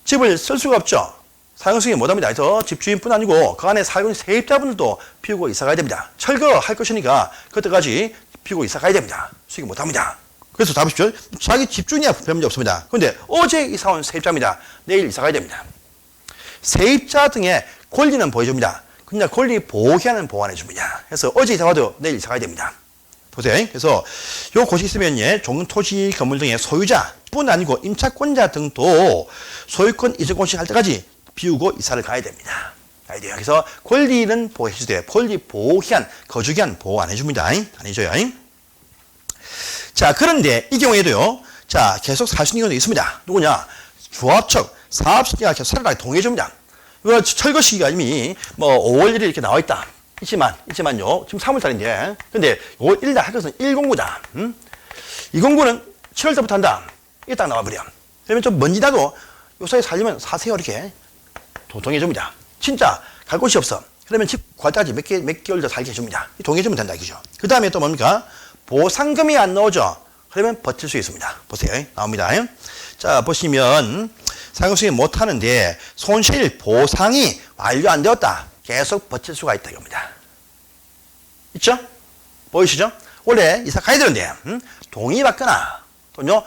집을 쓸 수가 없죠. 사용승인 못합니다. 그래서 집주인뿐 아니고, 그 안에 살고 있는 세입자분들도 피우고 이사 가야 됩니다. 철거할 것이니까, 그때까지 피우고 이사 가야 됩니다. 수익 못합니다. 그래서 다 보십시오. 자기 집주인이야 별 문제 없습니다. 그런데 어제 이사 온 세입자입니다. 내일 이사 가야 됩니다. 세입자 등의 권리는 보여줍니다. 그냥 권리 보호기한은 보완해줍니다. 그래서 어제 이사 와도 내일 이사 가야 됩니다. 보세요. 그래서 요 곳이 있으면 종토지 건물 등의 소유자뿐 아니고 임차권자 등도 소유권 이전 공시할 때까지 비우고 이사를 가야 됩니다. 가야 돼요. 그래서 권리는 보호해주세요. 권리 보호기한, 거주기한 보호 안 해줍니다. 안 해줘요. 자, 그런데 이 경우에도요. 자, 계속 살 수 있는 경우도 있습니다. 누구냐? 조합측, 사업시기가 계속 살아나게 동의해줍니다. 철거 시기가 이미 5월 1일 이렇게 나와 있다. 있지만요. 지금 3월달인데. 근데 5월 1일 할 것은 109다. 209는 7월 때부터 한다. 이게 딱 나와버려. 그러면 좀 먼지나도 요 사이에 살려면 사세요. 이렇게 동의해줍니다. 진짜 갈 곳이 없어. 그러면 집 구할 때까지 몇 개월 더 살게 해줍니다. 동의해주면 된다. 이거죠. 그 다음에 또 뭡니까? 보상금이 안 나오죠. 그러면 버틸 수 있습니다. 보세요. 나옵니다. 자, 보시면 사용승인 못하는데 손실 보상이 완료 안 되었다. 계속 버틸 수가 있다 이겁니다. 있죠? 보이시죠? 원래 이사 가야 되는데 동의받거나 또는요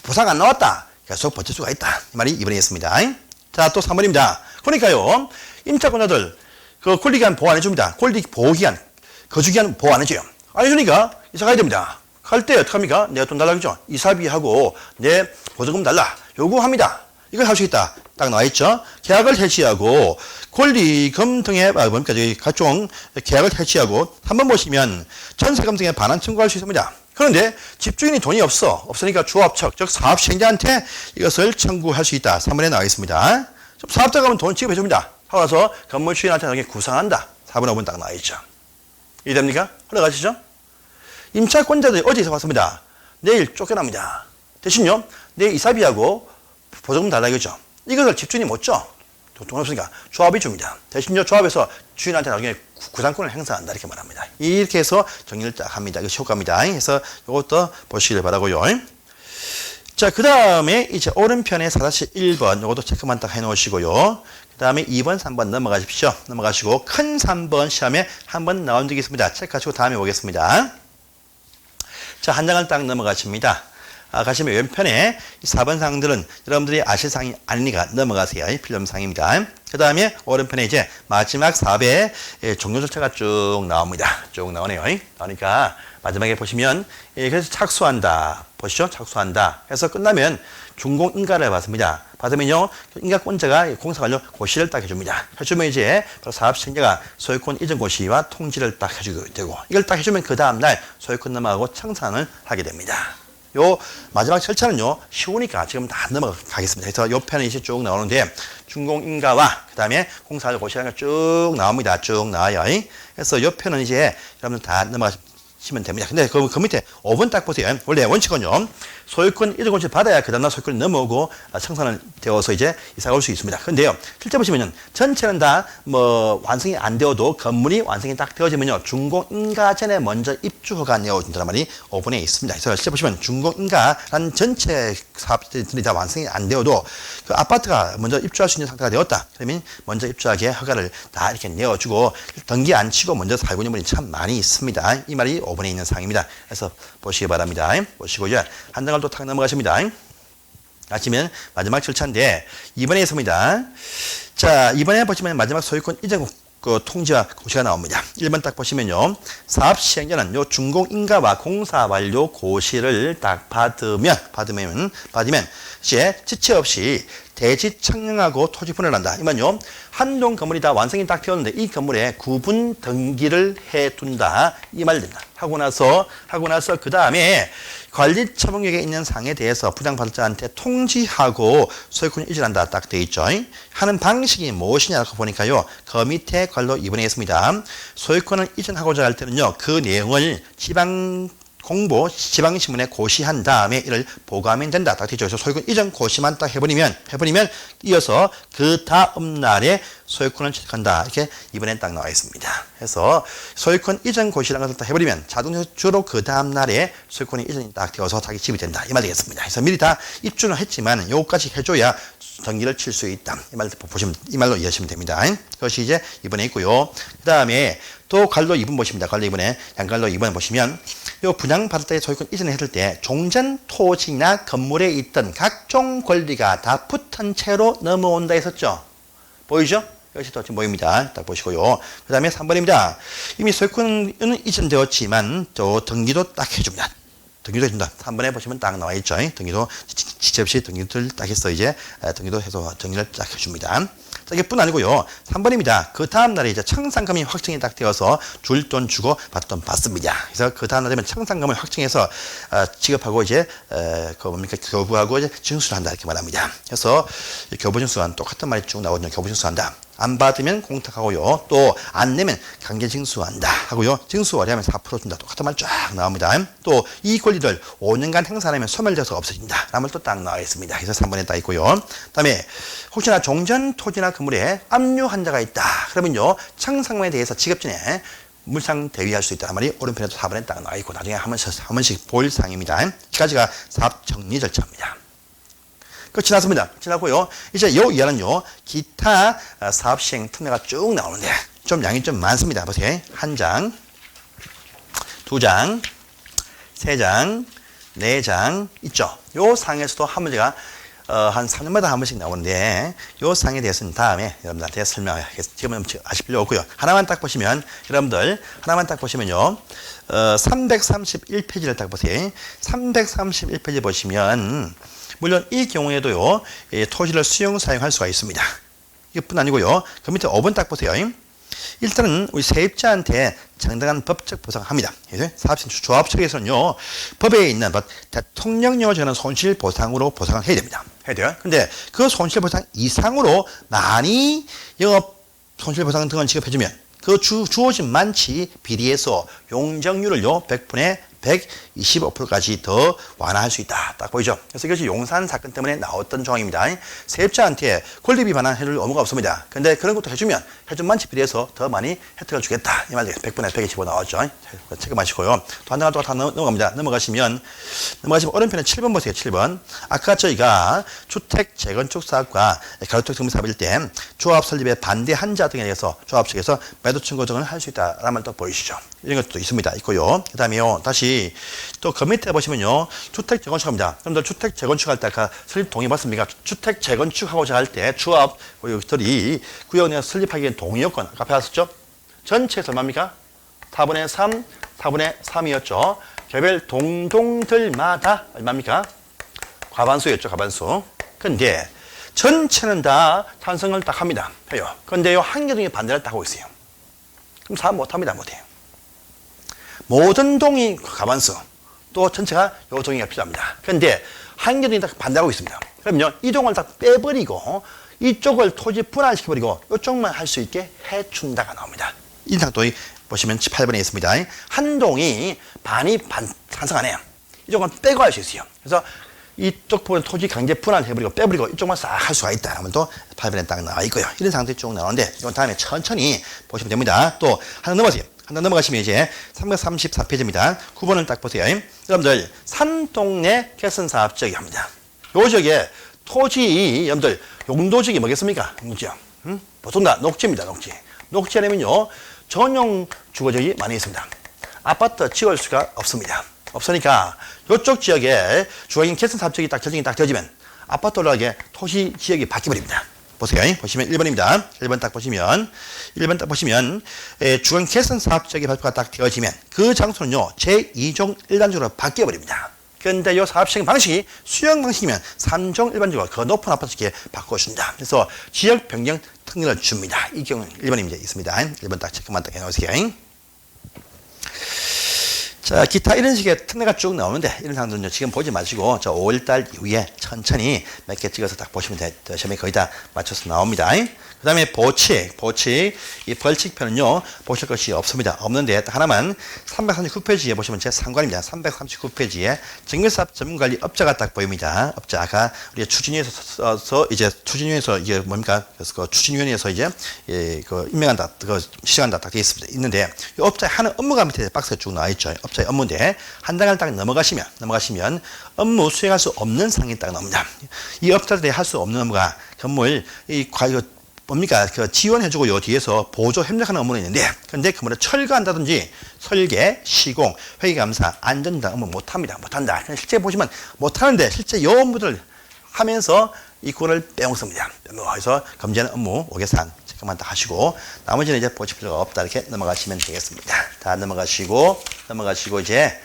보상 안 나왔다. 계속 버틸 수가 있다. 이 말이 이번에 있습니다. 자, 또 3번입니다. 그러니까요, 임차권자들 그 권리기한 보호 안 해줍니다. 권리 보호기한, 거주기한 보호 안 해줘요. 안 해주니까 이사 가야 됩니다. 갈 때 어떡합니까? 내가 돈 달라 그러죠? 이사비하고 내 보조금 달라. 요구합니다. 이걸 할 수 있다. 딱 나와있죠? 계약을 해지하고 권리금 등의 각종 계약을 해지하고 한번 보시면 전세금 등의 반환 청구할 수 있습니다. 그런데 집주인이 돈이 없으니까 주업측, 즉 사업시행자한테 이것을 청구할 수 있다. 3번에 나와 있습니다. 사업자가 하면 돈 지급해줍니다. 하고 나서 건물 주인한테 나중에 구상한다. 4번, 5번 딱 나와 있죠. 이해됩니까? 흘러가시죠? 임차권자들이 어제 이사 왔습니다. 내일 쫓겨납니다. 대신요, 내일 이사비하고 보조금 달라 이거죠. 이것을 집주인이 못 줘. 돈 없으니까 조합이 줍니다. 대신요, 조합에서 주인한테 나중에 구상권을 행사한다. 이렇게 말합니다. 이렇게 해서 정리를 딱 합니다. 이것이 효과입니다. 그래서 이것도 보시길 바라고요. 자, 그 다음에 이제 오른편에 4-1번 이것도 체크만 딱 해놓으시고요. 그 다음에 2번, 3번 넘어가십시오. 넘어가시고 큰 3번 시험에 한번 나온 적이 있습니다. 체크하시고 다음에 오겠습니다. 자, 한 장을 딱 넘어가십니다. 가시면 왼편에 4번 사항들은 여러분들이 아실 사항이 아니니까 넘어가세요. 필름 사항입니다. 그 다음에 오른편에 이제 마지막 4배 종료 절차가 쭉 나옵니다. 쭉 나오네요. 그러니까 마지막에 보시면 그래서 착수한다. 보시죠. 착수한다. 해서 끝나면 준공인가를 받습니다. 받으면요, 인가권자가 공사 완료 고시를 딱 해줍니다. 해주면 이제 사업 시행자가 소유권 이전 고시와 통지를 딱 해주게 되고, 이걸 딱 해주면 그 다음날 소유권 넘어가고 청산을 하게 됩니다. 요 마지막 절차는요, 쉬우니까 지금 다 넘어가겠습니다. 그래서 요 편이 이제 쭉 나오는데, 준공인가와 그 다음에 공사 완료 고시라는 게 쭉 나옵니다. 쭉 나와요. 그래서 요 편은 이제 여러분들 다 넘어가시면 됩니다. 근데 그 밑에 5번 딱 보세요. 원래 원칙은요, 소유권 이전 고시를 받아야 그 다음날 소유권이 넘어오고 청산을 되어서 이제 이사가 올 수 있습니다. 근데요, 실제 보시면은 전체는 다 뭐 완성이 안 되어도 건물이 완성이 딱 되어지면요, 준공인가 전에 먼저 입주허가 내어준다는 말이 5번에 있습니다. 그래서 실제 보시면 준공인가라는 전체 사업들이 다 완성이 안 되어도 그 아파트가 먼저 입주할 수 있는 상태가 되었다. 그러면 먼저 입주하게 허가를 다 이렇게 내어주고 등기 안 치고 먼저 살고 있는 분이 참 많이 있습니다. 이 말이 5번에 있는 사항입니다. 그래서 보시기 바랍니다. 보시고요. 한 장을 또 탁 넘어가십니다. 아시면 마지막 절차인데 2번에 있습니다. 자, 이번에 보시면 마지막 소유권 이전 그 통지와 고시가 나옵니다. 1번 딱 보시면요, 사업 시행자는 요 준공인가와 공사 완료 고시를 딱 받으면 이제 지체 없이 대지 청량하고 토지 분할을 한다. 이만요, 한동 건물이 다 완성이 딱 되었는데 이 건물에 구분 등기를 해둔다. 이 말 됩니다. 하고 나서 그 다음에 관리 처분격에 있는 사항에 대해서 부당받자한테 통지하고 소유권 이전한다. 딱 되어 있죠. 하는 방식이 무엇이냐고 보니까요, 그 밑에 관로 2번에 있습니다. 소유권을 이전하고자 할 때는요, 그 내용을 지방신문에 고시한 다음에 이를 보고하면 된다. 딱 되죠. 그래서 소유권 이전 고시만 딱 해버리면 이어서 그 다음 날에 소유권을 취득한다. 이렇게 이번에 딱 나와 있습니다. 그래서 소유권 이전 고시라는 것을 딱 해버리면 자동적으로 그 다음 날에 소유권이 이전이 딱 되어서 자기 집이 된다. 이 말 되겠습니다. 그래서 미리 다 입주는 했지만 요거까지 해줘야 등기를 칠 수 있다. 이 말 보시면, 이 말로 이해하시면 됩니다. 그것이 이제 이번에 있고요. 그 다음에 또 관로 2번 보십니다. 관로 2번에 양관로 2번 보시면 요 분양받을 때 소유권 이전을 했을 때 종전 토지나 건물에 있던 각종 권리가 다 붙은 채로 넘어온다 했었죠. 보이죠? 이것이 또 지금 보입니다. 딱 보시고요. 그 다음에 3번입니다. 이미 소유권은 이전되었지만 또 등기도 딱 해줍니다. 등기도 해준다. 3번에 보시면 딱 나와 있죠. 등기도 지체 없이 등기를 딱 해서 이제 등기도 해서 등기를 딱 해줍니다. 이게 뿐 아니고요. 3번입니다. 그 다음날에 이제 청산금이 확정이 딱 되어서 줄 돈 주고 받 돈 받습니다. 그래서 그 다음날 되면 청산금을 확정해서 지급하고 이제 교부하고 이제 징수를 한다. 이렇게 말합니다. 그래서 교부징수한 똑같은 말이 쭉 나오거든요. 교부징수한다. 안 받으면 공탁하고요. 또 안 내면 강제징수한다 하고요. 징수 완료하면 4% 준다. 똑같은 말 쫙 나옵니다. 또 이 권리를 5년간 행사 안 하면 소멸돼서 없어진다. 라는 말 또 딱 나와 있습니다. 그래서 3번에 딱 있고요. 그 다음에 혹시나 종전 토지나 건물에 압류 환자가 있다. 그러면요, 청산금에 대해서 지급 전에 물상 대위할 수 있다는 말이 오른편에도 4번에 딱 나와 있고 나중에 한 번씩 볼 사항입니다. 이까지가 사업 정리 절차입니다. 끝이 났습니다. 지나고요. 이제 요 이하는요, 기타 사업 시행 특례가 쭉 나오는데 좀 양이 좀 많습니다. 보세요. 1장, 2장, 3장, 4장 있죠. 요 상에서도 한 문제가 한 3년마다 한 번씩 나오는데 요 상에 대해서는 다음에 여러분들한테 설명하겠습니다. 지금은 아실 필요 없고요. 하나만 딱 보시면요, 331페이지를 딱 보세요. 331페이지 보시면 물론 이 경우에도요, 토지를 사용할 수가 있습니다. 이것뿐 아니고요. 그 밑에 5번 딱 보세요. 일단은 우리 세입자한테 정당한 법적 보상합니다. 조합 측에서는요, 법에 있는 대통령령을 정하는 손실보상으로 보상을 해야 됩니다. 해야 돼요. 근데 그 손실보상 이상으로 많이 영업 손실보상 등을 지급해주면 그 주어진 만치 비례해서 용적률을요, 100분의 125%까지 더 완화할 수 있다. 딱 보이죠? 그래서 이것이 용산 사건 때문에 나왔던 조항입니다. 세입자한테 권리비 반환 해줄 의무가 없습니다. 근데 그런 것도 해주면 해준 만치 비례해서 더 많이 혜택을 주겠다. 이 말이에요. 100분의 125 나왔죠? 체크하시고요. 또 한 장을 또 넘어갑니다. 넘어가시면 오른편에 7번 보세요. 7번. 아까 저희가 주택 재건축 사업과 가로택 정비 사업일 때 조합 설립에 반대한 자 등에 대해서 조합 측에서 매도 청구 등을 할 수 있다라는 말도 보이시죠? 이런 것도 있습니다. 있고요. 그 다음에요, 다시 다시 또 그 밑에 보시면요. 주택 재건축합니다. 여러분들 주택 재건축할 때 아까 설립 동의 받습니까? 주택 재건축하고자 할 때 주합 여기들이 구역 내에 설립하기엔 동의 요건 아까 배웠었죠? 전체에서 얼마입니까? 4분의 3, 4분의 3이었죠. 개별 동동들마다 얼마입니까? 과반수였죠. 과반수. 근데 전체는 다 찬성을 딱 합니다. 해요. 근데 요 한 개 중에 반대를 딱 하고 있어요. 그럼 사업 못합니다. 못해요. 모든 동이 과반수. 또 전체가 요 동의가 필요합니다. 근데 한 개 중에 딱 반대하고 있습니다. 그러면요. 이 동을 다 빼버리고 이쪽을 토지 분할시켜버리고 이쪽만 할 수 있게 해준다가 나옵니다. 인상도의 보시면 8번에 있습니다. 한 동이 반이 찬성 안 해요. 이쪽은 빼고 할 수 있어요. 그래서 이쪽 부분 토지 강제 분할해버리고 빼버리고 이쪽만 싹 할 수가 있다. 하면 또 8번에 딱 나와 있고요. 이런 상태이 쭉 나오는데 이건 다음에 천천히 보시면 됩니다. 또 하나 넘어가세요. 하나 넘어가시면 이제 334페이지입니다. 9번을 딱 보세요. 여러분들 산동네 개선사업지역이 합니다. 요 지역에 토지 여러분들 용도지역이 뭐겠습니까? 용도지역. 보통 다 녹지입니다. 녹지. 녹지하려면요 전용 주거지역이 많이 있습니다. 아파트 지을 수가 없습니다. 없으니까 이쪽 지역에 주거인 개선사업지역이 딱 결정이 딱 되어지면 아파트 올라가게 토지 지역이 바뀌어버립니다. 보세요. 보시면 1번입니다. 1번 딱 보시면 주거인 개선사업지역의 발표가 딱 되어지면 그 장소는요 제2종 1단적으로 바뀌어버립니다. 그런데 이 사업시행 방식이 수용 방식이면 3종 일반적으로 그 높은 아파트에 바꿔준다. 그래서 지역 변경 특례를 줍니다. 이 경우 1번입니다. 있습니다. 1번 딱 체크만 딱 해놓으세요. 자, 기타 이런 식의 특례가 쭉 나오는데 이런 상황들은요 지금 보지 마시고 저 5월달 이후에 천천히 몇 개 찍어서 딱 보시면 시험에 거의 다 맞춰서 나옵니다. 그 다음에 보칙, 이 벌칙편은요 보실 것이 없습니다. 없는데 하나만 339페이지에 보시면 제 상관입니다. 339페이지에 정밀사업 전문관리 업자가 딱 보입니다. 업자가 우리 추진위에서 이게 뭡니까? 그래서 그 추진위원회에서 이제 그 임명한다, 그 시정한다 딱 되어 있습니다. 있는데 이 업자에 하는 업무가 밑에 박스가 쭉 나와 있죠. 업자의 업무인데 한 단을 딱 넘어가시면 업무 수행할 수 없는 상황이 딱 나옵니다. 이 업자들이 할 수 없는 업무가 건물 뭡니까? 그 지원해주고 요 뒤에서 보조 협력하는 업무는 있는데, 근데 그물을 철거한다든지 설계, 시공, 회계감사, 안전담 업무 못합니다. 못한다. 실제 보시면 못하는데 실제 요 업무들 하면서 이 구를 빼먹습니다. 그래서 검증하는 업무 5개사항 체크만 다 하시고 나머지는 이제 보실 필요가 없다. 이렇게 넘어가시면 되겠습니다. 다 넘어가시고 이제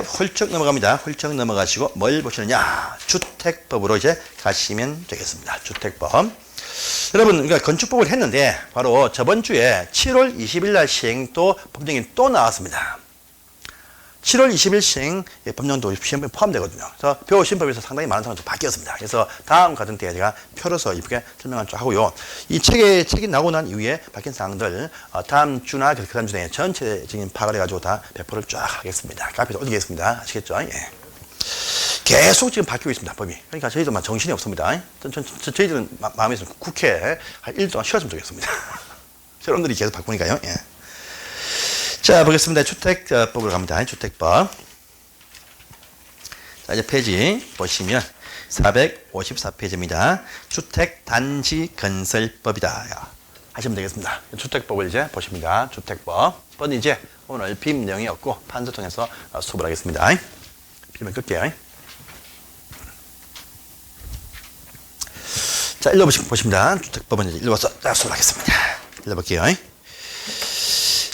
훌쩍 넘어갑니다. 훌쩍 넘어가시고 뭘 보시느냐? 주택법으로 이제 가시면 되겠습니다. 주택법. 여러분, 그러니까 건축법을 했는데 바로 저번 주에 7월 20일 날 시행 또 법령이 또 나왔습니다. 7월 20일 시행 법령도 시험에 포함되거든요. 그래서 배우신 법에서 상당히 많은 사람이 바뀌었습니다. 그래서 다음 과정 때 제가 표로서 이렇게 설명을 좀 하고요. 이 책이 나고 난 이후에 바뀐 사항들 다음 주나 그 다음 주에 전체적인 파악을 해가지고 다 배포를 쫙 하겠습니다. 카피에서 올리겠습니다. 아시겠죠? 예. 계속 지금 바뀌고 있습니다. 법이. 그러니까 저희들만 정신이 없습니다. 저희들은 마음에 있으면 국회 한 1일 동안 쉬었으면 좋겠습니다. 여러분들이 계속 바꾸니까요. 예. 자, 보겠습니다. 주택법으로 갑니다. 주택법. 자, 이제 페이지 보시면 454페이지입니다. 주택단지 건설법이다. 하시면 되겠습니다. 주택법을 이제 보십니다. 주택법은 이제 오늘 빔 내용이 없고 판서 통해서 수업을 하겠습니다. 빔을 끌게요. 자, 읽어보십니다. 주택법은 이제 읽어서 수업하겠습니다. 읽어볼게요.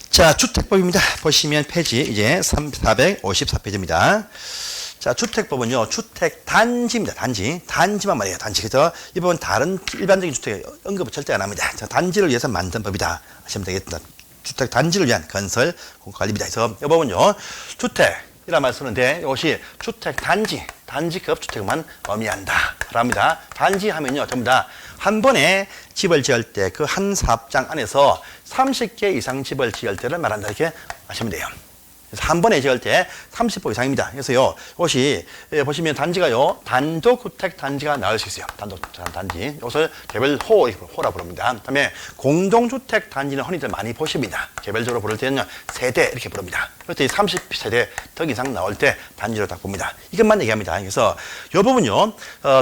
자, 주택법입니다. 보시면 페이지 이제 454페이지입니다. 자, 주택법은요, 주택단지입니다. 단지만 말이에요. 단지. 그래서 이 부분 다른 일반적인 주택에 언급을 절대 안 합니다. 자, 단지를 위해서 만든 법이다 하시면 되겠습니다. 주택단지를 위한 건설 관리입니다. 그래서 이 부분요, 주택이란 말 쓰는데 이것이 주택단지, 단지급 주택만 의미한다. 합니다. 단지 하면요, 전부 다 한 번에 집을 지을 때 그 한 사업장 안에서 30개 이상 집을 지을 때를 말한다. 이렇게 하시면 돼요. 그래서 한 번에 지을 때 30호 이상입니다. 그래서요, 이것이 보시면 단지가요, 단독주택 단지가 나올 수 있어요. 단독주택 단지. 이것을 개별 호라 부릅니다. 그다음에 공동주택 단지는 흔히들 많이 보십니다. 개별적으로 부를 때는요, 세대 이렇게 부릅니다. 그래서 이 30세대 더 이상 나올 때 단지로 딱 봅니다. 이것만 얘기합니다. 그래서 이 부분요,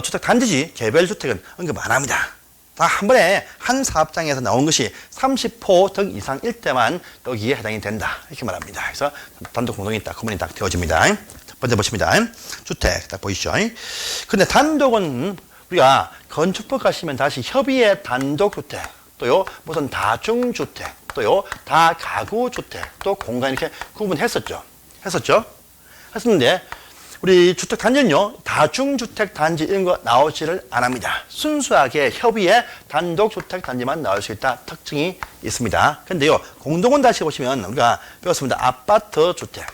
주택 단지지 개별 주택은 언급 안 합니다. 다 한 번에 한 사업장에서 나온 것이 30호 등 이상일 때만 여기에 해당이 된다. 이렇게 말합니다. 그래서 단독 공동이 딱 구분이 딱 되어집니다. 첫 번째 보십니다. 주택 딱 보이시죠? 근데 단독은 우리가 건축법 가시면 다시 협의의 단독주택, 또요 무슨 다중주택, 또요 다가구주택, 또 공간 이렇게 구분했었죠. 했었는데 우리 주택 단지는요 다중주택 단지 이런 거 나오지를 않습니다. 순수하게 협의의 단독주택 단지만 나올 수 있다 특징이 있습니다. 근데요 공동은 다시 보시면 우리가 배웠습니다. 아파트 주택,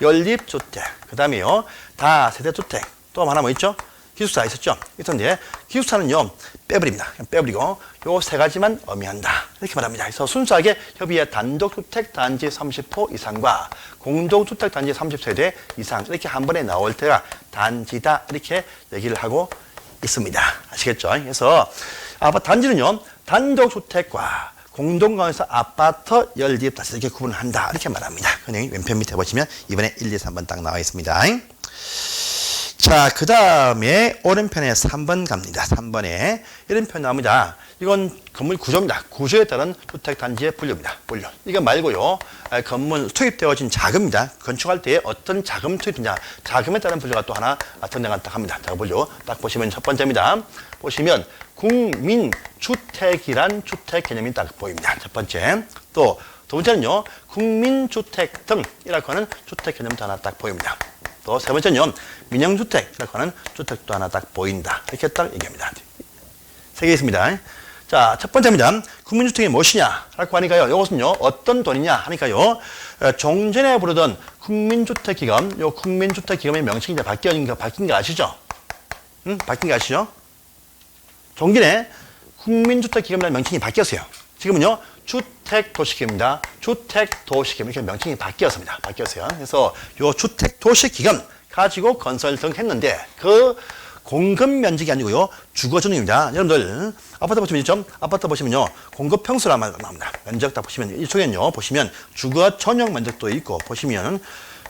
연립주택, 그 다음에요 다세대주택, 또 하나 뭐 있죠? 기숙사 있었죠? 있었는데 기숙사는요 빼버립니다. 그냥 빼버리고 요 세 가지만 의미한다 이렇게 말합니다. 그래서 순수하게 협의의 단독주택 단지 30호 이상과 공동주택 단지 30세대 이상 이렇게 한 번에 나올 때가 단지다 이렇게 얘기를 하고 있습니다. 아시겠죠? 그래서 아파트 단지는요 단독주택과 공동관에서 아파트 연립 다시 이렇게 구분한다 이렇게 말합니다. 그냥 왼편 밑에 보시면 이번에 1, 2, 3번 딱 나와 있습니다. 자, 그 다음에 오른편에 3번 갑니다. 3번에 이런 표현 나옵니다. 이건 건물 구조입니다. 구조에 따른 주택단지의 분류입니다. 분류. 이거 말고요. 건물 투입되어진 자금입니다. 건축할 때에 어떤 자금 투입이냐. 자금에 따른 분류가 또 하나 등장한다 합니다. 자, 분류. 딱 보시면 첫 번째입니다. 보시면 국민주택이란 주택 개념이 딱 보입니다. 첫 번째. 또 두 번째는요. 국민주택 등이라고 하는 주택 개념도 하나 딱 보입니다. 또 세 번째는요, 민영주택이라고 하는 주택도 하나 딱 보인다. 이렇게 딱 얘기합니다. 세 개 있습니다. 자, 첫 번째입니다. 국민주택이 무엇이냐라고 하니까요, 이것은요, 어떤 돈이냐 하니까요, 종전에 부르던 국민주택기금, 요 국민주택기금의 명칭이 이제 바뀐 거 아시죠? 바뀐 거 아시죠? 종전에 국민주택기금이라는 명칭이 바뀌었어요. 지금은요, 주택도시기금입니다. 주택도시기금 이렇게 명칭이 바뀌었습니다. 바뀌었어요. 그래서 요 주택도시기금 가지고 건설 등 했는데 그 공급 면적이 아니고요. 주거 전용입니다. 여러분들 아파트 보시면 있죠? 아파트 보시면요. 공급 평수란 말 나옵니다. 면적 딱 보시면 이쪽에는요. 보시면 주거 전용 면적도 있고 보시면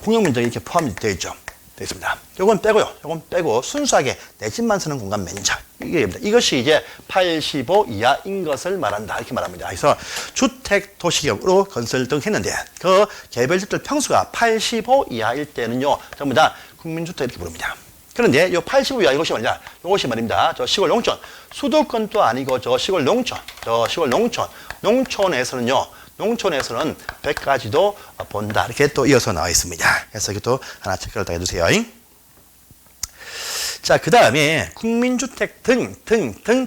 공용 면적이 이렇게 포함이 되어 있죠. 되어 있습니다. 요건 빼고요. 요건 빼고 순수하게 내 집만 쓰는 공간 면적. 이것이 이제 85 이하인 것을 말한다. 이렇게 말합니다. 그래서 주택 도시기업으로 건설 등 했는데 그 개별 집들 평수가 85 이하일 때는요. 전부 다 국민주택 이렇게 부릅니다. 그런데 이 85 이하 이것이 뭐냐? 이것이 말입니다. 저 시골 농촌. 수도권도 아니고 저 시골 농촌. 농촌에서는요. 농촌에서는 100가지도 본다. 이렇게 또 이어서 나와 있습니다. 그래서 이것도 하나 체크를 다 해주세요. 자, 그 다음에 국민주택 등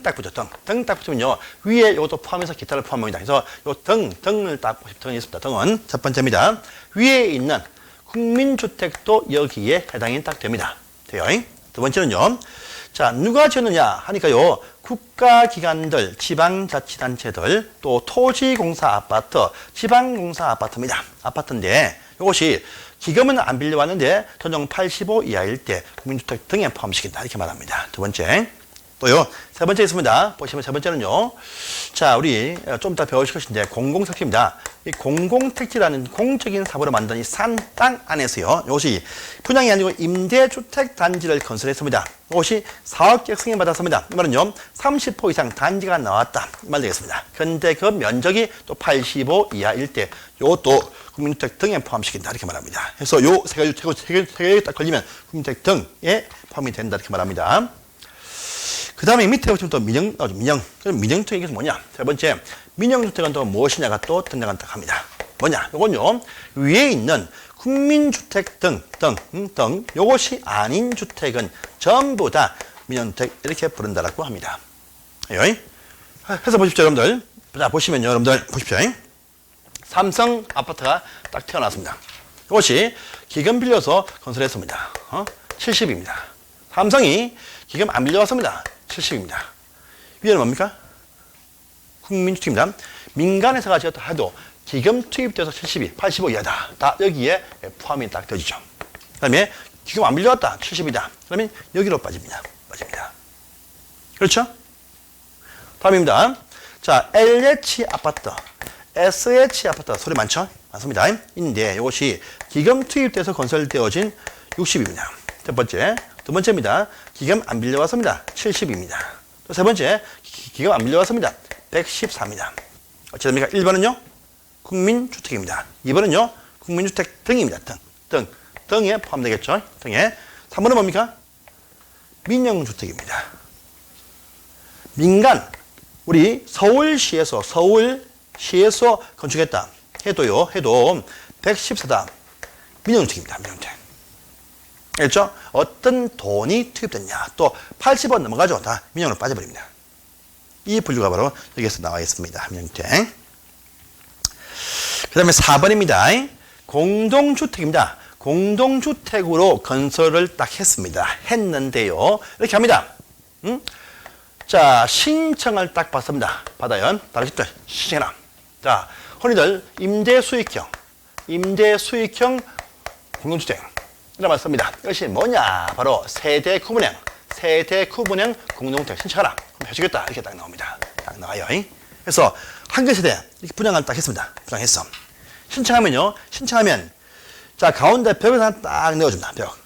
딱 붙여. 등 딱 붙이면요. 위에 이것도 포함해서 기타를 포함합니다. 그래서 요 등을 딱 등이 있습니다. 등은 첫 번째입니다. 위에 있는 국민주택도 여기에 해당이 딱 됩니다. 돼요. 두 번째는요. 자, 누가 지었느냐 하니까요. 국가기관들, 지방자치단체들, 또 토지공사 아파트, 지방공사 아파트입니다. 아파트인데 이것이 기금은 안 빌려왔는데 전용 85 이하일 때 국민주택 등에 포함시킨다. 이렇게 말합니다. 두 번째. 또요. 세 번째 있습니다. 보시면 세 번째는요. 자, 우리 좀 이따 배우실 것인데 공공택지입니다. 이 공공택지라는 공적인 사업으로 만든 이 산 땅 안에서요. 이것이 분양이 아니고 임대주택 단지를 건설했습니다. 이것이 사업계획 승인받았습니다. 이 말은요. 30호 이상 단지가 나왔다. 이 말 되겠습니다. 근데 그 면적이 또 85 이하일 때 이것도 국민주택 등에 포함시킨다. 이렇게 말합니다. 그래서 요 세 가지 딱 걸리면 국민주택 등에 포함이 된다. 이렇게 말합니다. 그 다음에 밑에 보시면 또 민영. 그럼 민영주택이 뭐냐? 세 번째, 민영주택은 또 무엇이냐가 또 등장한다 합니다. 뭐냐? 요건요, 위에 있는 국민주택 등, 요것이 아닌 주택은 전부 다 민영주택 이렇게 부른다라고 합니다. 해서 보십시오, 여러분들. 자, 보시면요, 여러분들, 보십시오. 삼성 아파트가 딱 태어났습니다. 이것이 기금 빌려서 건설했습니다. 70입니다. 삼성이 기금 안 빌려왔습니다. 70입니다. 위에는 뭡니까? 국민주택입니다. 민간에서가 지었다 해도 기금 투입돼서 72, 85 이하다. 다 여기에 포함이 딱 되어지죠. 그 다음에 기금 안 빌려왔다. 70이다. 그러면 여기로 빠집니다. 그렇죠? 다음입니다. 자, LH 아파트, SH 아파트 소리 많죠? 많습니다. 인데 이것이 기금 투입돼서 건설되어진 60입니다. 첫 번째. 두 번째입니다. 기금 안 빌려왔습니다. 70입니다. 또 세 번째, 기가 안 밀려왔습니다. 114입니다. 어찌 됩니까? 1번은요? 국민주택입니다. 2번은요? 국민주택 등입니다. 등에 포함되겠죠? 등에. 3번은 뭡니까? 민영주택입니다. 민간, 우리 서울시에서 건축했다 해도 114다. 민영주택입니다. 민영주택. 알겠죠? 어떤 돈이 투입됐냐. 또 80원 넘어가죠. 다 민영으로 빠져버립니다. 이 분류가 바로 여기에서 나와 있습니다. 민영주택. 그 다음에 4번입니다. 공동주택입니다. 공동주택으로 건설을 딱 했는데요. 이렇게 합니다. 자, 신청을 딱 받습니다. 받아요. 다른 집들 신청해라. 자, 흔히들 임대수익형 공동주택 이라고 씁니다. 이것이 뭐냐? 바로 세대구분형 공동주택 신청하라. 그럼 해주겠다. 이렇게 딱 나옵니다. 딱 나와요. 그래서 한 개 세대 이렇게 분양을 딱 했습니다. 분양했어. 신청하면 자, 가운데 벽을 하나 딱 넣어줍니다. 벽.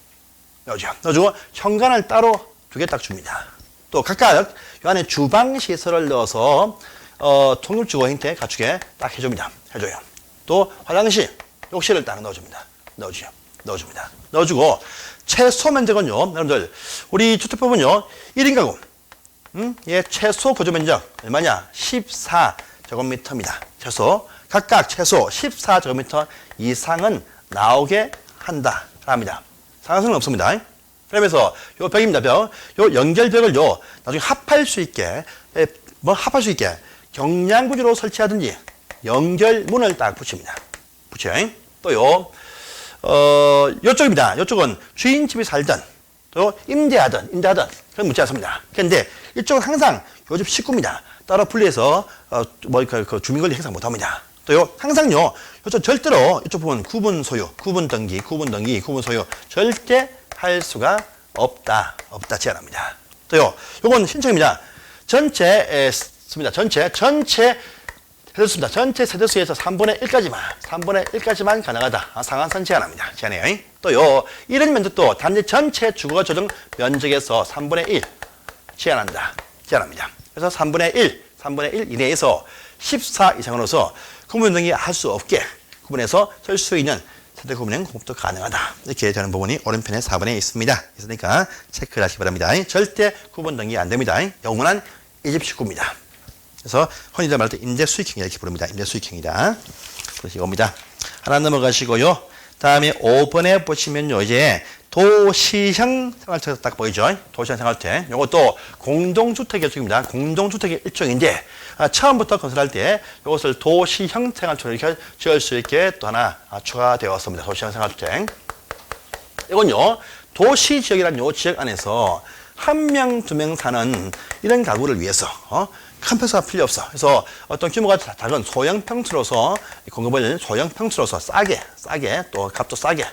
넣어주고 현관을 따로 2개 딱 줍니다. 또 각각 이 안에 주방 시설을 넣어서 통일주거 형태 갖추게 딱 해줍니다. 해줘요. 또 화장실, 욕실을 딱 넣어줍니다. 넣어주고 최소 면적은요. 여러분들 우리 주택법은요. 1인 가구 최소 거주 면적 얼마냐? 14제곱미터입니다. 각각 최소 14제곱미터 이상은 나오게 한다. 합니다. 상한선은 없습니다. 그러면서 요 벽입니다. 요 연결벽을요. 나중에 합할 수 있게 경량구조로 설치하든지 연결문을 딱 붙입니다. 붙여요. 또요. 요쪽입니다. 요쪽은 주인집이 살던 또 임대하던 그건 묻지 않습니다. 그런데 이쪽은 항상 요집 식구입니다. 따로 분리해서 주민권리 행사 못합니다. 또요 항상요 요쪽 절대로 이쪽 부분 구분 소유, 구분 등기, 구분 소유 절대 할 수가 없다 제한합니다. 또요 요건 신청입니다. 전체 해줬습니다. 전체 세대수에서 3분의 1까지만 가능하다. 상한선 제한해요. 또요 이런 면적도 단지 전체 주거 조정 면적에서 3분의 1 제한합니다. 그래서 3분의 1 이내에서 14 이상으로서 구분 등기 할 수 없게 구분해서 설 수 있는 세대 구분형 공급도 가능하다. 이렇게 되는 부분이 오른편에 4번에 있습니다. 있으니까 체크를 하시기 바랍니다. 절대 구분 등기 안 됩니다. 영원한 이집 식구입니다. 그래서 흔히들 말할 때 임대수익형 이렇게 부릅니다. 임대수익형이다. 그래서 이겁니다. 하나 넘어가시고요. 다음에 5번에 보시면요. 이제 도시형 생활주택 딱 보이죠? 도시형 생활주택. 이것도 공동주택의 일종입니다. 공동주택의 일종인데 처음부터 건설할 때 이것을 도시형 생활주택 이렇게 지을 수 있게 또 하나 추가되었습니다. 도시형 생활주택. 이건요. 도시지역이라는 요 지역 안에서 1명, 2명 사는 이런 가구를 위해서 큰 평수가 필요 없어. 그래서 어떤 규모가 작은 소형 평수로서 공급을 소형 평수로서 싸게 또 값도 싸게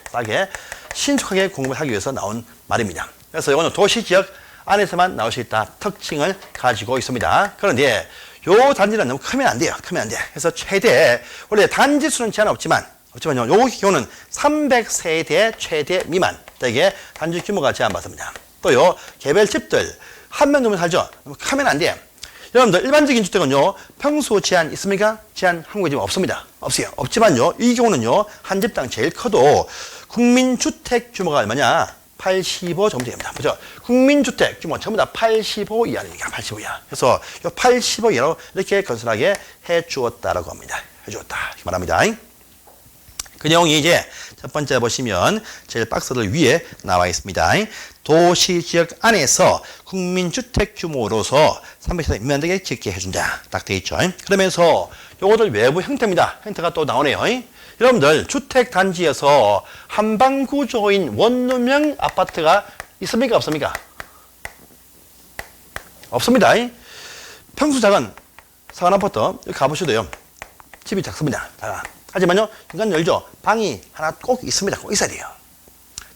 신속하게 공급을 하기 위해서 나온 말입니다. 그래서 이거는 도시 지역 안에서만 나올 수 있다 특징을 가지고 있습니다. 그런데 요 단지는 너무 크면 안 돼요. 그래서 최대 원래 단지 수는 제한 없지만요. 요 경우는 300세대 최대 미만 되게 단지 규모가 제한받습니다. 또요 개별 집들 1명 정도 살죠. 너무 크면 안 돼요. 여러분들 일반적인 주택은요 평수 제한 있습니까? 제한 한국에 지금 없습니다. 없지만요 이 경우는요 한 집당 제일 커도 국민주택 규모가 얼마냐? 85 정도 됩니다. 그죠? 국민주택 규모 전부 다 85 이하입니다. 85 이하. 그래서 이 85 이하로 이렇게 건설하게 해주었다라고 합니다. 이렇게 말합니다. 그 내용이 이제 첫 번째 보시면 제일 박스들 위에 나와 있습니다. 도시지역 안에서 국민주택 규모로서 300세대 임대되게 짓게 해준다. 딱 되어 있죠. 그러면서 요것들 외부 형태입니다. 형태가 또 나오네요. 여러분들 주택단지에서 한방구조인 원룸형 아파트가 있습니까? 없습니까? 없습니다. 평수 작은 사관 아파트 여기 가보셔도 돼요. 집이 작습니다. 하지만요, 현관 열죠. 방이 하나 꼭 있습니다. 꼭 있어야 돼요.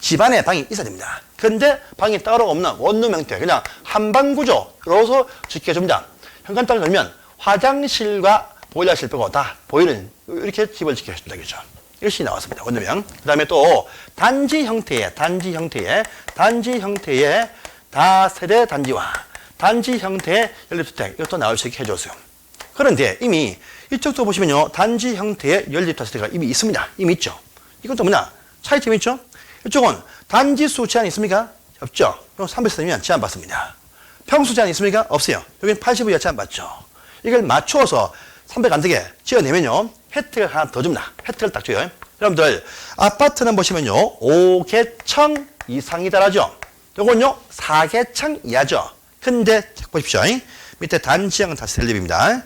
집안에 방이 있어야 됩니다. 근데 방이 따로 없는 원룸 형태, 그냥 한방구조로서 지켜줍니다. 현관 딱 열면 화장실과 보일러실 빼고 다 보이는 이렇게 집을 지켜줍니다. 그죠? 이것이 나왔습니다. 원룸형. 그 다음에 또 단지 형태의 다세대 단지와 단지 형태의 연립주택 이것도 나올 수 있게 해줬어요. 그런데 이미 이쪽도 보시면요. 단지 형태의 연립다세대가 이미 있습니다. 이미 있죠. 이건 또 뭐냐? 차이점이 있죠? 이쪽은 단지수 제한이 있습니까? 없죠. 그럼 300세대면 제한받습니다. 평수 제한이 있습니까? 없어요. 여기는 80을 이하 제한받죠. 이걸 맞추어서 300 안 되게 지어내면요. 혜택을 하나 더 줍니다. 혜택을 딱 줘요. 여러분들 아파트는 보시면요. 5개층 이상이다라죠. 요건요. 4개층 이하죠. 근데 책 보십시오. 밑에 단지형 다세대 연립입니다.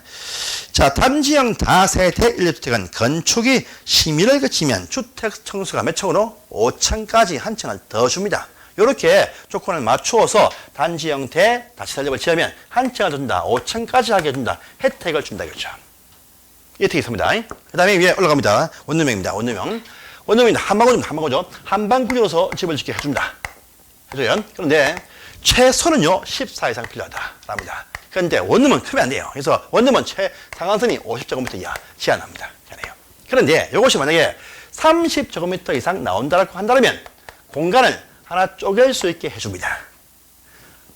자, 단지형 다세대 연립주택은 건축이 심의를 거치면 주택 층수가 몇 층으로? 5층까지 한 층을 더 줍니다. 이렇게 조건을 맞추어서 단지 형태 다세대 연립을 지으면 한 층을 더 준다. 5층까지 하게 해준다. 혜택을 준다. 그렇죠. 이 혜택이 있습니다. 그 다음에 위에 올라갑니다. 원룸형입니다. 원룸형입니다. 한방구조죠. 한방구조로서 집을 짓게 해줍니다. 해줘요. 그런데 최소는요 14 이상 필요하다랍니다. 그런데 원룸은 크면 안 돼요. 그래서 원룸은 상한선이 50제곱미터 이하 제한합니다. 그런데 이것이 만약에 30제곱미터 이상 나온다고 한다면 공간을 하나 쪼갤 수 있게 해줍니다.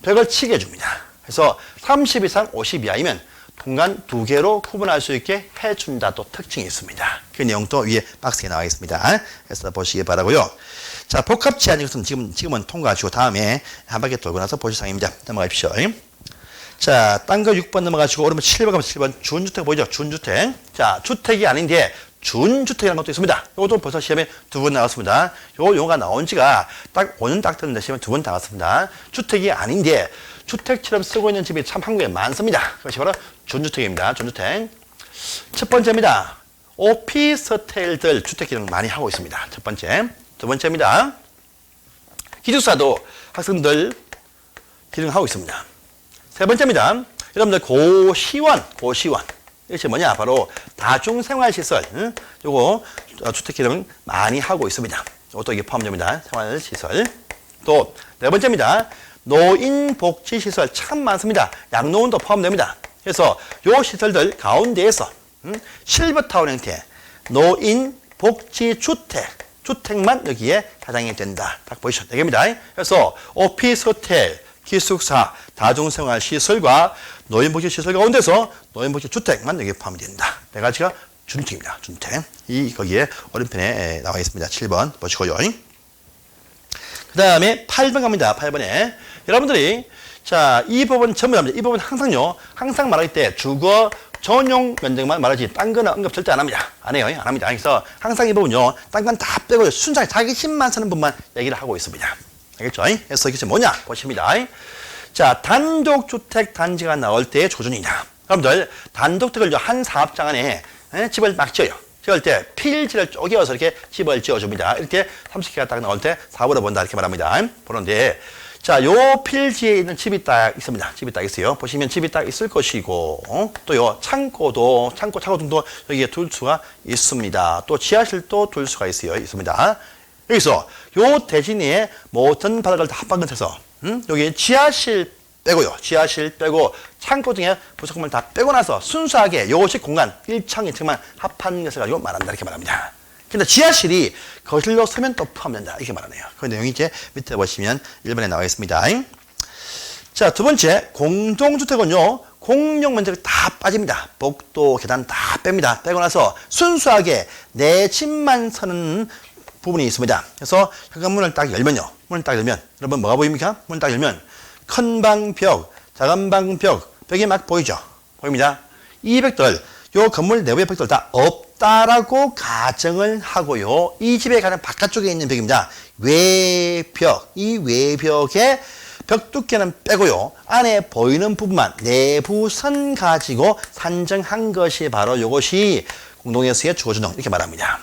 벽을 치게 해줍니다. 그래서 30 이상 50 이하이면 공간 2개로 구분할 수 있게 해준다. 또 특징이 있습니다. 그 내용도 위에 박스에 나와 있습니다. 그래서 보시기 바라고요. 자, 복합 제한 이것은 지금은 통과하시고 다음에 한 바퀴 돌고 나서 보실 상입니다. 넘어가십시오. 자, 딴 거 6번 넘어가시고 오르면 7번 가면 7번 준주택 보이죠? 준주택. 자, 주택이 아닌데 준주택이라는 것도 있습니다. 이것도 벌써 시험에 2번 나왔습니다. 요 용어가 나온 지가 딱 5년 딱 됐는데 시험에 2번 나왔습니다. 주택이 아닌데 주택처럼 쓰고 있는 집이 참 한국에 많습니다. 그것이 바로 준주택입니다. 준주택. 첫 번째입니다. 오피스텔들 주택 기능 많이 하고 있습니다. 첫 번째. 두 번째입니다. 기숙사도 학생들 기능하고 있습니다. 세 번째입니다. 여러분들 고시원. 이것이 뭐냐? 바로 다중생활시설. 요거 주택 기능 많이 하고 있습니다. 이것도 이게 포함됩니다. 생활시설. 또 네 번째입니다. 노인복지시설 참 많습니다. 양로원도 포함됩니다. 그래서 요 시설들 가운데에서 실버타운 형태 노인복지주택만 여기에 해당이 된다. 딱 보시면 되겠습니다. 그래서 오피스호텔, 기숙사, 다중생활시설과 노인복지시설 가운데서 노인복지주택만 여기에 포함이 된다. 네 가지가 준주택입니다. 준주택. 거기에 오른편에 나와 있습니다. 7번 보시고요. 그 다음에 8번 갑니다. 8번에. 여러분들이, 자, 이 부분 전부 답니다. 이 부분 항상요, 항상 말할 때 주거 전용 면적만 말하지, 딴 거는 언급 절대 안 합니다. 안 해요. 안 합니다. 그래서 항상 이 부분요, 딴 건 다 빼고 순수하게 자기 힘만 쓰는 부분만 얘기를 하고 있습니다. 알겠죠? 그래서 이게 뭐냐? 보십니다. 자, 단독주택 단지가 나올 때의 조준이다. 여러분들, 단독주택을 한 사업장 안에 집을 막 지어요. 지을 때 필지를 쪼개어서 이렇게 집을 지어줍니다. 이렇게 30개가 딱 나올 때 사업으로 본다. 이렇게 말합니다. 보는데, 자, 요 필지에 있는 집이 딱 있습니다. 집이 딱 있어요. 보시면 집이 딱 있을 것이고, 또 요 창고 등도 여기에 둘 수가 있습니다. 또 지하실도 둘 수가 있습니다. 여기서 요 대지내에 모든 바닥을 다 합방건해서, 여기 지하실 빼고요. 지하실 빼고 창고 등의 부속품을 다 빼고 나서 순수하게 요것이 공간 1층, 2층만 합한 것을 가지고 말한다. 이렇게 말합니다. 근데 지하실이 거실로 서면 또 포함된다. 이렇게 말하네요. 그 내용이 이제 밑에 보시면 1번에 나와 있습니다. 자, 두 번째, 공동주택은요, 공용 면적이 다 빠집니다. 복도, 계단 다 뺍니다. 빼고 나서 순수하게 내 집만 서는 부분이 있습니다. 그래서 현관문을 딱 열면요. 문을 딱 열면, 여러분 뭐가 보입니까? 문을 딱 열면 큰 방 벽, 작은 방 벽이 막 보이죠? 보입니다. 이 벽들, 요 건물 내부의 벽들 다 없다라고 가정을 하고요. 이 집에 가는 바깥쪽에 있는 벽입니다. 외벽, 이 외벽의 벽 두께는 빼고요. 안에 보이는 부분만 내부선 가지고 산정한 것이 바로 이것이 공동에서의 주거주택 이렇게 말합니다.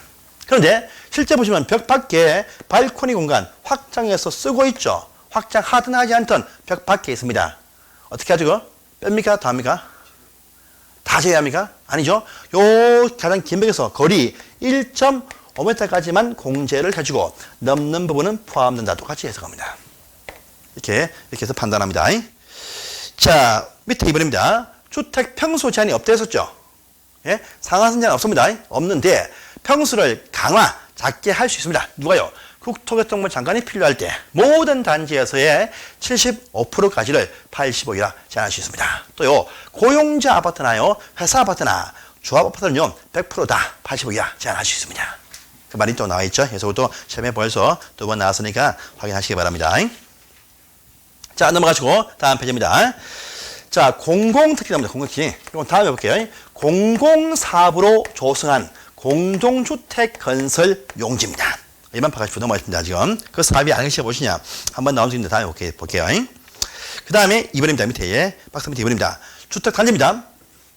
그런데 실제 보시면 벽 밖에 발코니 공간 확장해서 쓰고 있죠. 확장하든 하지 않든 벽 밖에 있습니다. 어떻게 하죠? 뺍니까? 다 합니까? 다 제외합니까? 아니죠. 요 가장 긴 벽에서 거리 1.5m까지만 공제를 해주고 넘는 부분은 포함된다. 똑같이 해석합니다. 이렇게 해서 판단합니다. 자, 밑에 2번입니다. 주택 평수 제한이 없다 했었죠. 예? 상하선 제한 없습니다. 없는데 평수를 작게 할 수 있습니다. 누가요? 국토교통부 장관이 필요할 때 모든 단지에서의 75%까지를 85이라 제한할 수 있습니다. 또요, 고용자 아파트나요, 회사 아파트나 조합 아파트는요, 100%다 85이라 제한할 수 있습니다. 그 말이 또 나와 있죠. 그래서 또 시험에 벌써 2번 나왔으니까 확인하시기 바랍니다. 자, 넘어가시고 다음 페이지입니다. 자, 공공특기 나옵니다. 공공특기. 이건 다음에 볼게요. 공공사업으로 조성한 공동주택 건설 용지입니다. 이만 파가지고 넘어가십니다. 지금 그 사업이 아는 것이 무엇이냐 한번 나올 수 있는데 다음에 볼게요. 그 다음에 2번입니다. 밑에 박스 밑에 2번입니다. 주택단지입니다.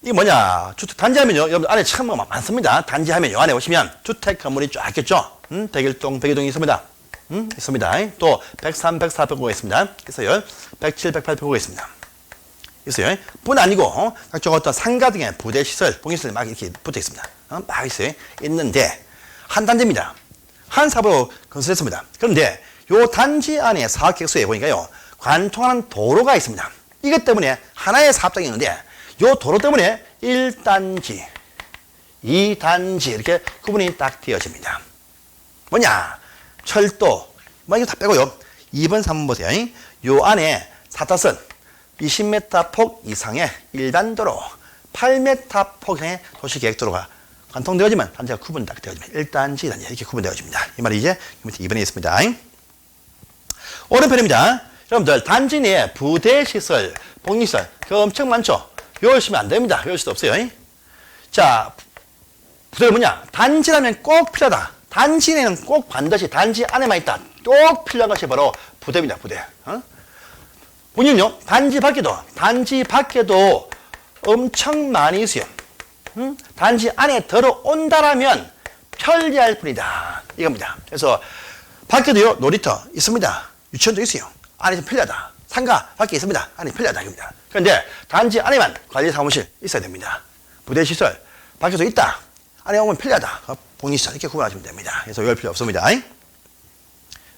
이게 뭐냐? 주택단지 하면요, 여러분 안에 참 많습니다. 단지 하면 요 안에 오시면 주택 건물이 쫙 있겠죠. 백일동, 백이동이 있습니다. 있습니다. 또 103, 104 벽고가 있습니다. 있어요. 107, 108 벽고가 있습니다. 있어요. 뿐 아니고 각종 어떤 상가 등의 부대시설, 봉시설 막 이렇게 붙어 있습니다. 막 있어요. 있는데 한 단지입니다. 한 사업으로 건설했습니다. 그런데 요 단지 안에 사업계획서에 보니까요, 관통하는 도로가 있습니다. 이것 때문에 하나의 사업장이 있는데 요 도로 때문에 1단지, 2단지 이렇게 구분이 딱 되어집니다. 뭐냐? 철도, 뭐 이거 다 빼고요. 2번, 3번 보세요. 요 안에 사타선 20m 폭 이상의 일반 도로, 8m 폭 이상의 도시계획도로가 관통되어지면 단지가 구분 딱 되어집니다. 1단지, 2단지 이렇게 구분되어집니다. 이 말이 이제 밑에 2번에 있습니다. 오른편입니다. 여러분들 단지 내에 부대시설, 복리시설 그거 엄청 많죠? 외우시면 안 됩니다. 외울 수도 없어요. 자, 부대가 뭐냐? 단지라면 꼭 필요하다. 단지 내에는 꼭 반드시 단지 안에만 있다. 꼭 필요한 것이 바로 부대입니다. 부대. 본인은요, 단지 밖에도 엄청 많이 있어요. 단지 안에 들어온다라면 편리할 뿐이다. 이겁니다. 그래서 밖에도요, 놀이터 있습니다. 유치원도 있어요. 안에 좀 편리하다. 상가 밖에 있습니다. 안에 편리하다. 이겁니다. 그런데 단지 안에만 관리사무실 있어야 됩니다. 부대시설 밖에도 있다. 안에 오면 편리하다. 복리시설 이렇게 구분하시면 됩니다. 그래서 외울 필요 없습니다.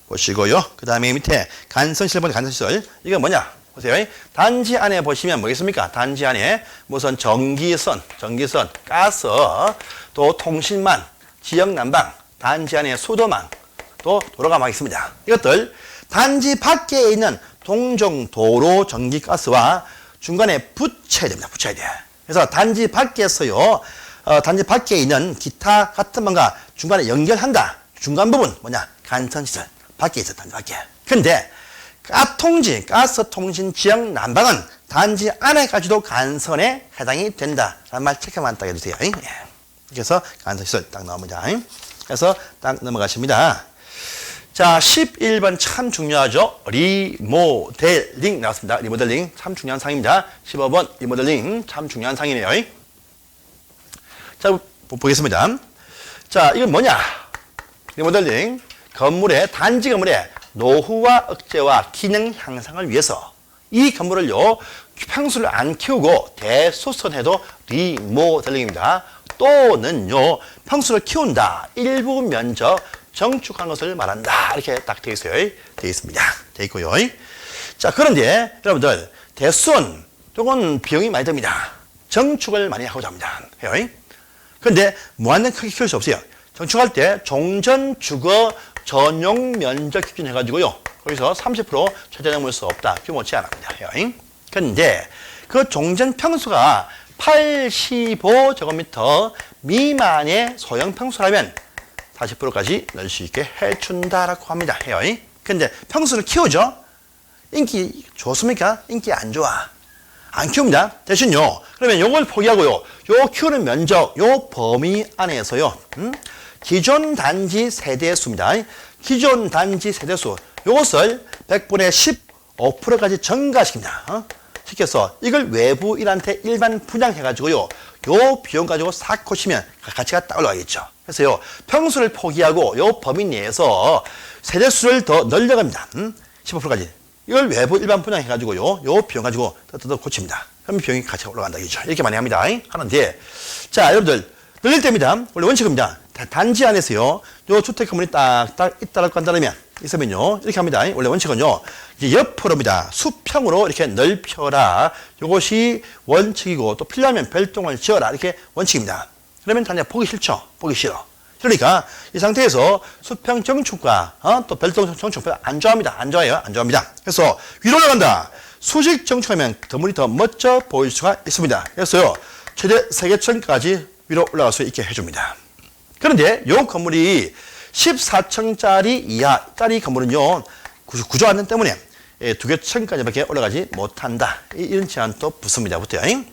보시고요. 그 다음에 밑에 간선시설 보세요. 간선시설. 이건 뭐냐? 보세요. 단지 안에 보시면 뭐겠습니까? 단지 안에 무슨 전기선, 가스, 또 통신망, 지역난방, 단지 안에 수도망, 또 도로가 막 있습니다. 이것들 단지 밖에 있는 동종 도로, 전기, 가스와 중간에 붙여야 됩니다. 붙여야 돼. 그래서 단지 밖에서요, 단지 밖에 있는 기타 같은 뭔가 중간에 연결한다. 중간 부분 뭐냐? 간선시설. 밖에 있어, 단지 밖에. 근데 가스통신 지역 난방은 단지 안에까지도 간선에 해당이 된다. 라는 말 체크만 딱 해주세요. 예. 그래서 간선시설 딱 나옵니다. 그래서 딱 넘어가십니다. 자, 11번 참 중요하죠. 리모델링 나왔습니다. 리모델링 참 중요한 상입니다. 15번 리모델링 참 중요한 상이네요. 자, 보겠습니다. 자, 이건 뭐냐? 리모델링 단지 건물의 노후화 억제와 기능 향상을 위해서 이 건물을요, 평수를 안 키우고 대수선해도 리모델링입니다. 또는요, 평수를 키운다. 일부 면적 정축한 것을 말한다. 이렇게 딱 되어 있어요. 되어 있습니다. 되어 있고요. 자, 그런데 여러분들 대수선 이건 비용이 많이 듭니다. 정축을 많이 하고자 합니다. 해요. 그런데 무한정 크게 키울 수 없어요. 정축할 때 종전 주거 전용 면적 기준 해가지고요. 거기서 30% 최대 넘을 수 없다. 규모치 않습니다. 그런데 그 종전 평수가 85제곱미터 미만의 소형 평수라면 40%까지 넣을 수 있게 해준다라고 합니다. 근데 평수를 키우죠? 인기 좋습니까? 인기 안 좋아. 안 키웁니다. 대신요. 그러면 요걸 포기하고요. 요 키우는 면적, 요 범위 안에서요. 기존 단지 세대수입니다. 기존 단지 세대수. 요것을 100분의 15%까지 증가시킵니다. 시켜서 이걸 외부 일한테 일반 분양해가지고요. 요 비용 가지고 싹 고치면 가치가 딱 올라가겠죠. 그래서요. 평수를 포기하고 요 범위 내에서 세대수를 더 늘려갑니다. 15%까지. 이걸 외부 일반 분양해가지고요. 요 비용 가지고 더 고칩니다. 그럼 비용이 가치가 올라간다겠죠. 이렇게 많이 합니다. 하는데, 자, 여러분들, 늘릴 때입니다. 원래 원칙입니다. 단지 안에서요. 요 주택 건물이 딱딱 있다라고 한다면, 있으면요. 이렇게 합니다. 원래 원칙은요. 이제 옆으로입니다. 수평으로 이렇게 넓혀라. 요것이 원칙이고, 또 필요하면 별동을 지어라. 이렇게 원칙입니다. 그러면 단지가 보기 싫죠? 보기 싫어. 그러니까 이 상태에서 수평 정축과 또 별도 정축 안 좋아합니다. 안 좋아요. 안 좋아합니다. 그래서 위로 올라간다. 수직 정축하면 건물이 더 멋져 보일 수가 있습니다. 그래서요, 최대 3개층까지 위로 올라갈 수 있게 해줍니다. 그런데 이 건물이 14층짜리 이하짜리 건물은요, 구조 안전 때문에 2개층까지밖에 올라가지 못한다. 이런 제한도 붙습니다. 어때요?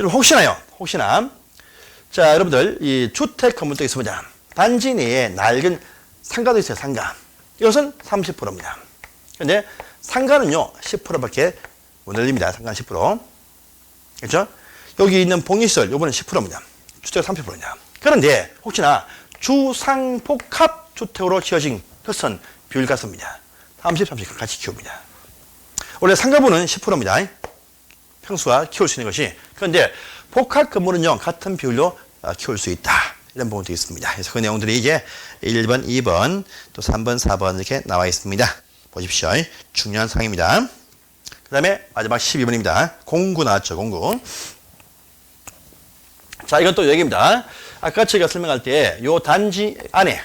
여러분, 혹시나, 자, 여러분들, 이 주택 건물도 있습니다. 단지 내에 낡은 상가도 있어요, 상가. 이것은 30%입니다. 근데 상가는요, 10%밖에 못 올립니다. 상가는 10%. 그렇죠? 여기 있는 봉이시설, 요거는 10%입니다. 주택 30%입니다. 그런데 혹시나 주상복합 주택으로 지어진 것은 비율 같습니다. 30, 30 같이 키웁니다. 원래 상가부는 10%입니다. 평수가 키울 수 있는 것이. 그런데 복합 건물은요, 같은 비율로 키울 수 있다. 이런 부분도 있습니다. 그래서 그 내용들이 이제 1번, 2번, 또 3번, 4번 이렇게 나와 있습니다. 보십시오. 중요한 사항입니다. 그 다음에 마지막 12번입니다. 공구 나왔죠, 공구. 자, 이건 또 얘기입니다. 아까 제가 설명할 때 요 단지 안에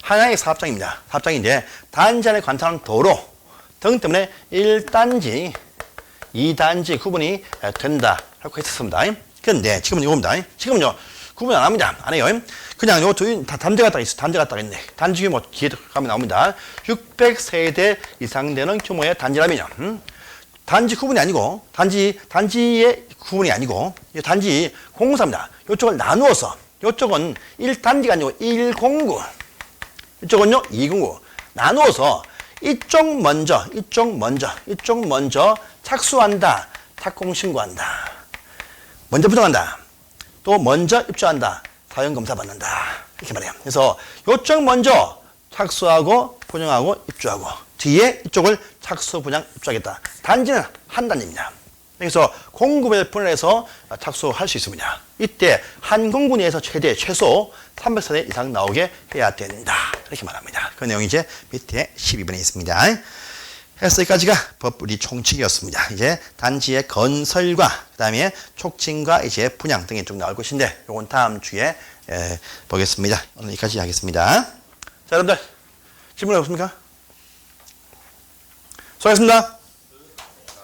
하나의 사업장입니다. 사업장인데 단지 안에 관통하는 도로 등 때문에 1단지, 2단지 구분이 된다 라고 했었습니다. 그런데 지금은 이겁니다. 지금은요, 구분 안 합니다. 안 해요. 그냥 요 두 다 단지가 딱 있어. 단지가 딱 있네. 단지 규모 뒤에 가면 나옵니다. 600세대 이상 되는 규모의 단지라면요. 단지 구분이 아니고, 단지의 구분이 아니고, 단지 공사입니다. 이쪽을 나누어서, 이쪽은 1단지가 아니고 1공구, 이쪽은요 2공구. 나누어서 이쪽 먼저 착수한다. 착공 신고한다. 먼저 부정한다. 또 먼저 입주한다. 사용검사 받는다. 이렇게 말해요. 그래서 이쪽 먼저 착수하고 분양하고 입주하고 뒤에 이쪽을 착수 분양 입주하겠다. 단지는 한 단지입니다. 그래서 공급을 분할해서 착수할 수 있습니다. 이때 한 공구 내에서 최소 300세대 이상 나오게 해야 된다. 이렇게 말합니다. 그 내용이 이제 밑에 12번에 있습니다. 그래서 여기까지가 법우리 총칙이었습니다. 이제 단지의 건설과 그다음에 촉진과 이제 분양 등이 쭉 나올 것인데 요건 다음 주에 보겠습니다. 오늘 여기까지 하겠습니다. 자, 여러분들 질문 없습니까? 수고하셨습니다.